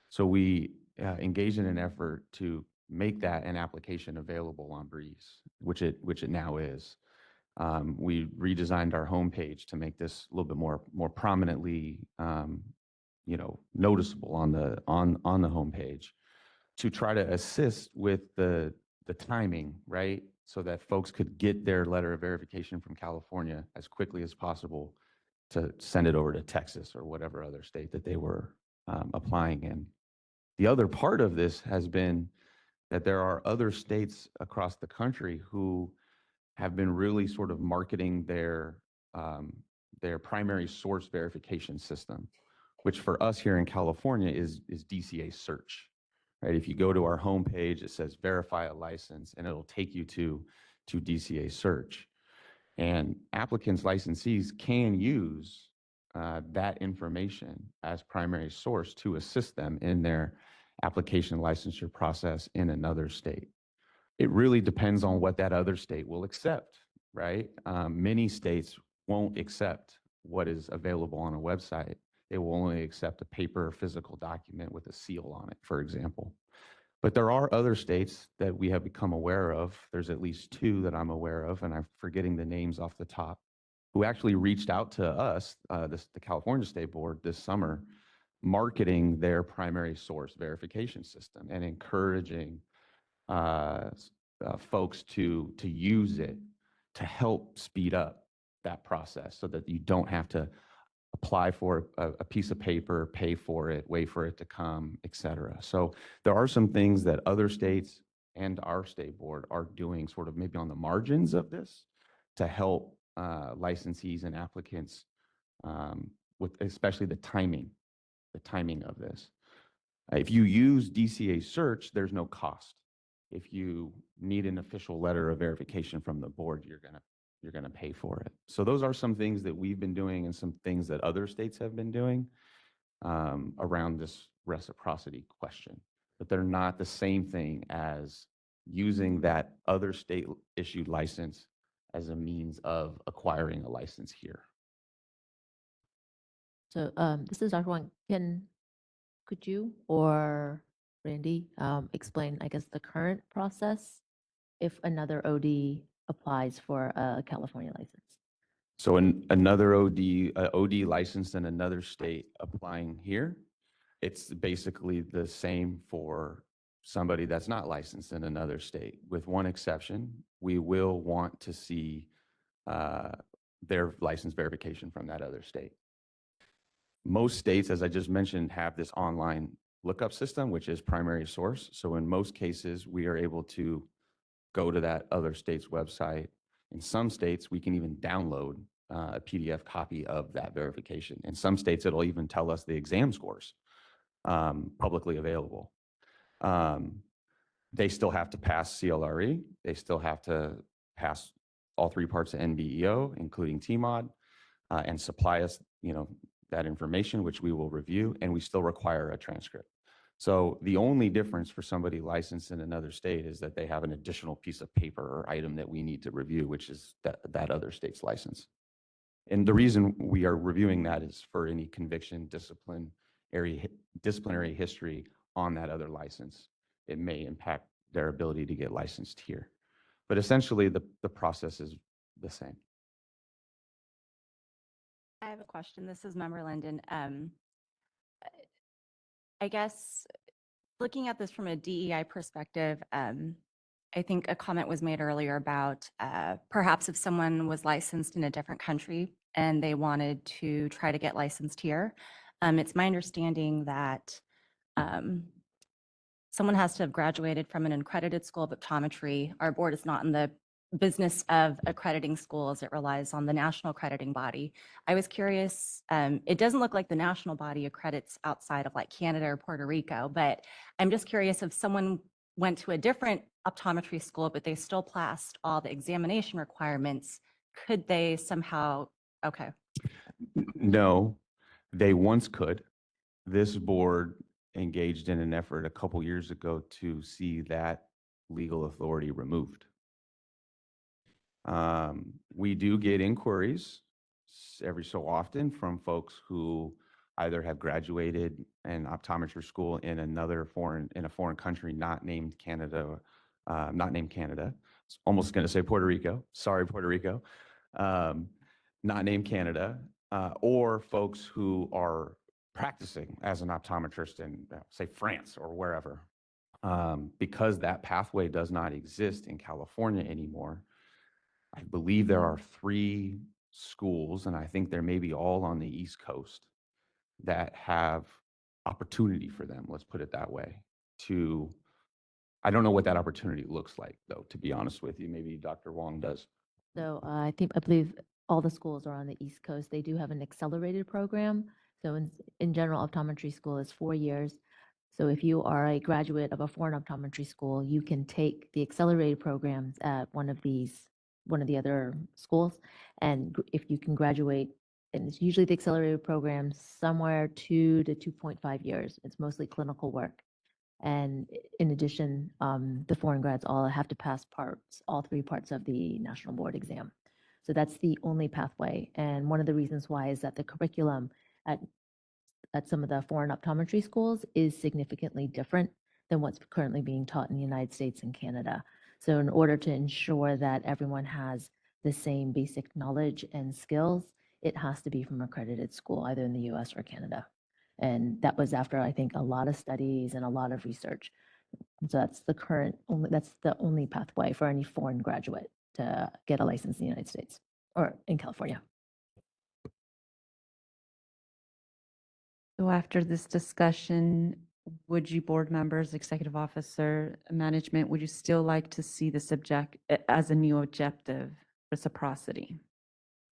B: So we engaged in an effort to make that an application available on Breeze, which it now is. We redesigned our homepage to make this a little bit more prominently, noticeable on the homepage, to try to assist with the timing, right? So that folks could get their letter of verification from California as quickly as possible to send it over to Texas or whatever other state that they were applying in. The other part of this has been that there are other states across the country who have been really sort of marketing their primary source verification system, which for us here in California is DCA search, right? If you go to our homepage, it says verify a license, and it'll take you to DCA search. And applicants, licensees can use that information as primary source to assist them in their application licensure process in another state. It really depends on what that other state will accept, right? Many states won't accept what is available on a website. They will only accept a paper or physical document with a seal on it, for example. But there are other states that we have become aware of. There's at least 2 that I'm aware of, and I'm forgetting the names off the top, who actually reached out to us, the California State Board this summer, marketing their primary source verification system and encouraging folks to use it to help speed up that process so that you don't have to apply for a piece of paper, pay for it, wait for it to come, et cetera. So there are some things that other states and our state board are doing sort of maybe on the margins of this to help licensees and applicants with especially the timing of this. If you use DCA search, there's no cost. If you need an official letter of verification from the board, you're gonna pay for it. So those are some things that we've been doing and some things that other states have been doing around this reciprocity question. But they're not the same thing as using that other state issued license as a means of acquiring a license here.
A: So this is Dr. Wang. Could you or Randy explain, I guess, the current process if another OD applies for a California license?
B: So another OD licensed in another state applying here, it's basically the same for somebody that's not licensed in another state, with one exception. We will want to see their license verification from that other state. Most states, as I just mentioned, have this online lookup system, which is primary source. So in most cases, we are able to go to that other state's website. In some states, we can even download a PDF copy of that verification. In some states, it'll even tell us the exam scores publicly available. They still have to pass CLRE. They still have to pass all 3 parts of NBEO, including TMOD, and supply us, that information, which we will review, and we still require a transcript. So the only difference for somebody licensed in another state is that they have an additional piece of paper or item that we need to review, which is that other state's license. And the reason we are reviewing that is for any conviction, disciplinary history on that other license. It may impact their ability to get licensed here. But essentially, the process is the same.
C: I have a question. This is Member Linden. I guess Looking at this from a DEI perspective, I think a comment was made earlier about perhaps if someone was licensed in a different country and they wanted to try to get licensed here. It's my understanding that someone has to have graduated from an accredited school of optometry. Our board is not in the business of accrediting schools. It relies on the national accrediting body. I was curious, it doesn't look like the national body accredits outside of like Canada or Puerto Rico, but I'm just curious if someone went to a different optometry school, but they still passed all the examination requirements, could they somehow, okay.
B: No, they once could. This board engaged in an effort a couple years ago to see that legal authority removed. We do get inquiries every so often from folks who either have graduated an optometry school in a foreign country not named Canada. It's almost going to say Puerto Rico. Sorry, Puerto Rico. Not named Canada, or folks who are practicing as an optometrist in, say, France or wherever. Because that pathway does not exist in California anymore, I believe there are 3 schools, and I think they're maybe all on the East Coast, that have opportunity for them, let's put it that way, I don't know what that opportunity looks like, though, to be honest with you. Maybe Dr. Wong does.
A: So I believe all the schools are on the East Coast. They do have an accelerated program. So in general, optometry school is 4 years. So if you are a graduate of a foreign optometry school, you can take the accelerated programs at one of the other schools. And if you can graduate, and it's usually the accelerated program somewhere 2 to 2.5 years. It's mostly clinical work. And in addition, the foreign grads all have to pass all 3 parts of the national board exam. So that's the only pathway. And one of the reasons why is that the curriculum at some of the foreign optometry schools is significantly different than what's currently being taught in the United States and Canada. So in order to ensure that everyone has the same basic knowledge and skills, it has to be from accredited school, either in the US or Canada. And that was after, I think, a lot of studies and a lot of research. So that's the only pathway for any foreign graduate to get a license in the United States or in California.
R: So after this discussion, would you board members, executive officer, management, would you still like to see the subject as a new objective, reciprocity?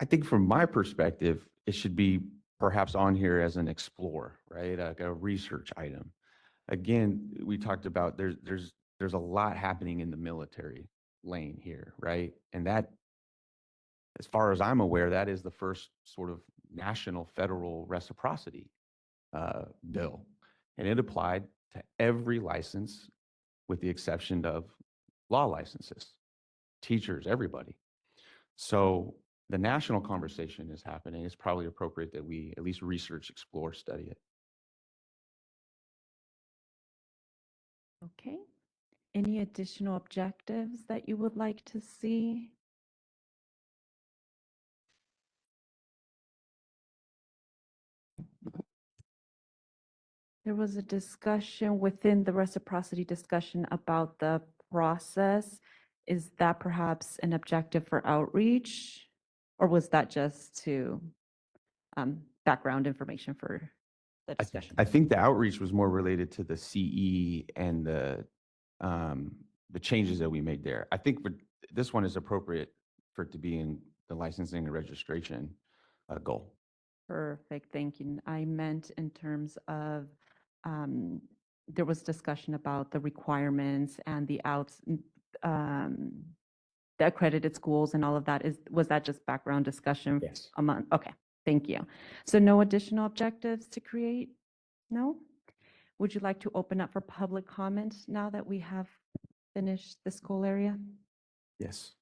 B: I think from my perspective, it should be perhaps on here as an explore, right? Like a research item. Again, we talked about there's a lot happening in the military lane here, right? And that, as far as I'm aware, that is the first sort of national federal reciprocity bill. And it applied to every license with the exception of law licenses, teachers, everybody. So the national conversation is happening. It's probably appropriate that we at least research, explore, study it.
R: Okay. Any additional objectives that you would like to see? There was a discussion within the reciprocity discussion about the process. Is that perhaps an objective for outreach? Or was that just to background information for the discussion?
B: I think the outreach was more related to the CE and the changes that we made there. I think this one is appropriate for it to be in the licensing and registration goal.
R: Perfect, thank you. I meant in terms of, there was discussion about the requirements and the accredited schools and all of that. Was that just background discussion?
B: Yes.
R: Okay, thank you. So no additional objectives to create? No? Would you like to open up for public comment now that we have finished the school area?
B: Yes.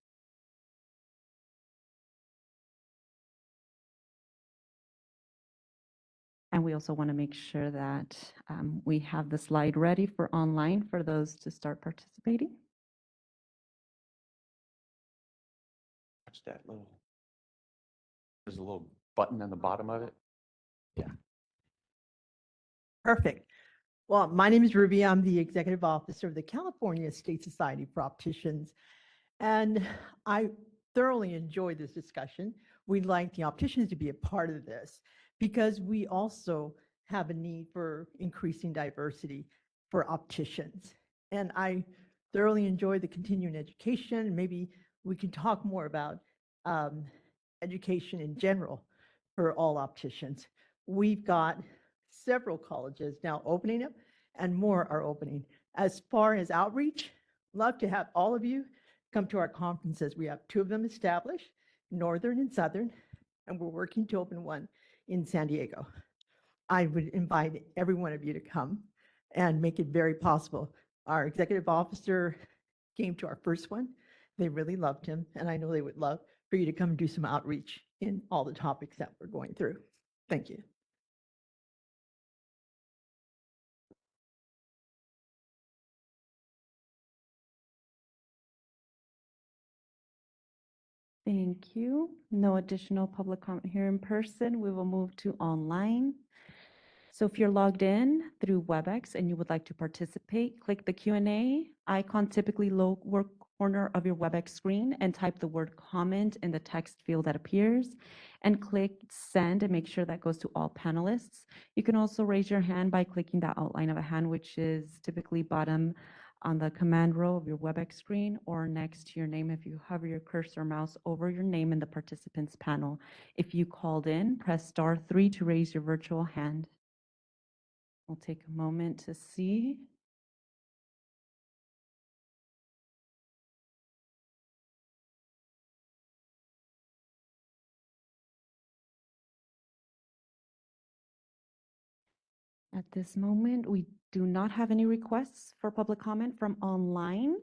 R: And we also want to make sure that we have the slide ready for online for those to start participating.
B: Watch that there's a little button on the bottom of it. Yeah.
G: Perfect.
T: Well, my name is Ruby. I'm the executive officer of the California State Society for Opticians. And I thoroughly enjoyed this discussion. We'd like the opticians to be a part of this because we also have a need for increasing diversity for opticians. And I thoroughly enjoyed the continuing education. Maybe we can talk more about education in general for all opticians. We've got several colleges now opening up and more are opening. As far as outreach, love to have all of you come to our conferences. We have 2 of them established, Northern and Southern, and we're working to open one in San Diego. I would invite every one of you to come and make it very possible. Our executive officer came to our first one. They really loved him, and I know they would love for you to come and do some outreach in all the topics that we're going through. Thank you.
R: Thank you. No additional public comment here in person. We will move to online. So if you're logged in through WebEx and you would like to participate, click the Q&A icon, typically lower corner of your WebEx screen, and type the word comment in the text field that appears, and click send and make sure that goes to all panelists. You can also raise your hand by clicking that outline of a hand, which is typically bottom on the command row of your WebEx screen or next to your name if you hover your cursor mouse over your name in the participants panel. If you called in, press *3 to raise your virtual hand. We'll take a moment to see. At this moment, we do not have any requests for public comment from online.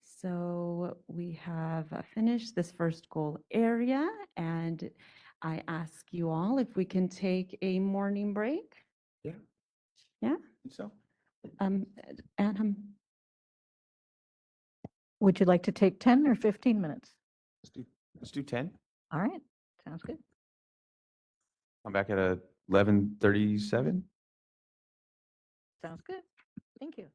R: So we have finished this first goal area, and I ask you all if we can take a morning break.
B: Yeah.
R: Yeah?
B: So
R: And
J: Would you like to take 10 or 15 minutes?
B: let's do 10.
J: All right, sounds good.
B: I'm back at 11:37.
J: Sounds good. Thank you.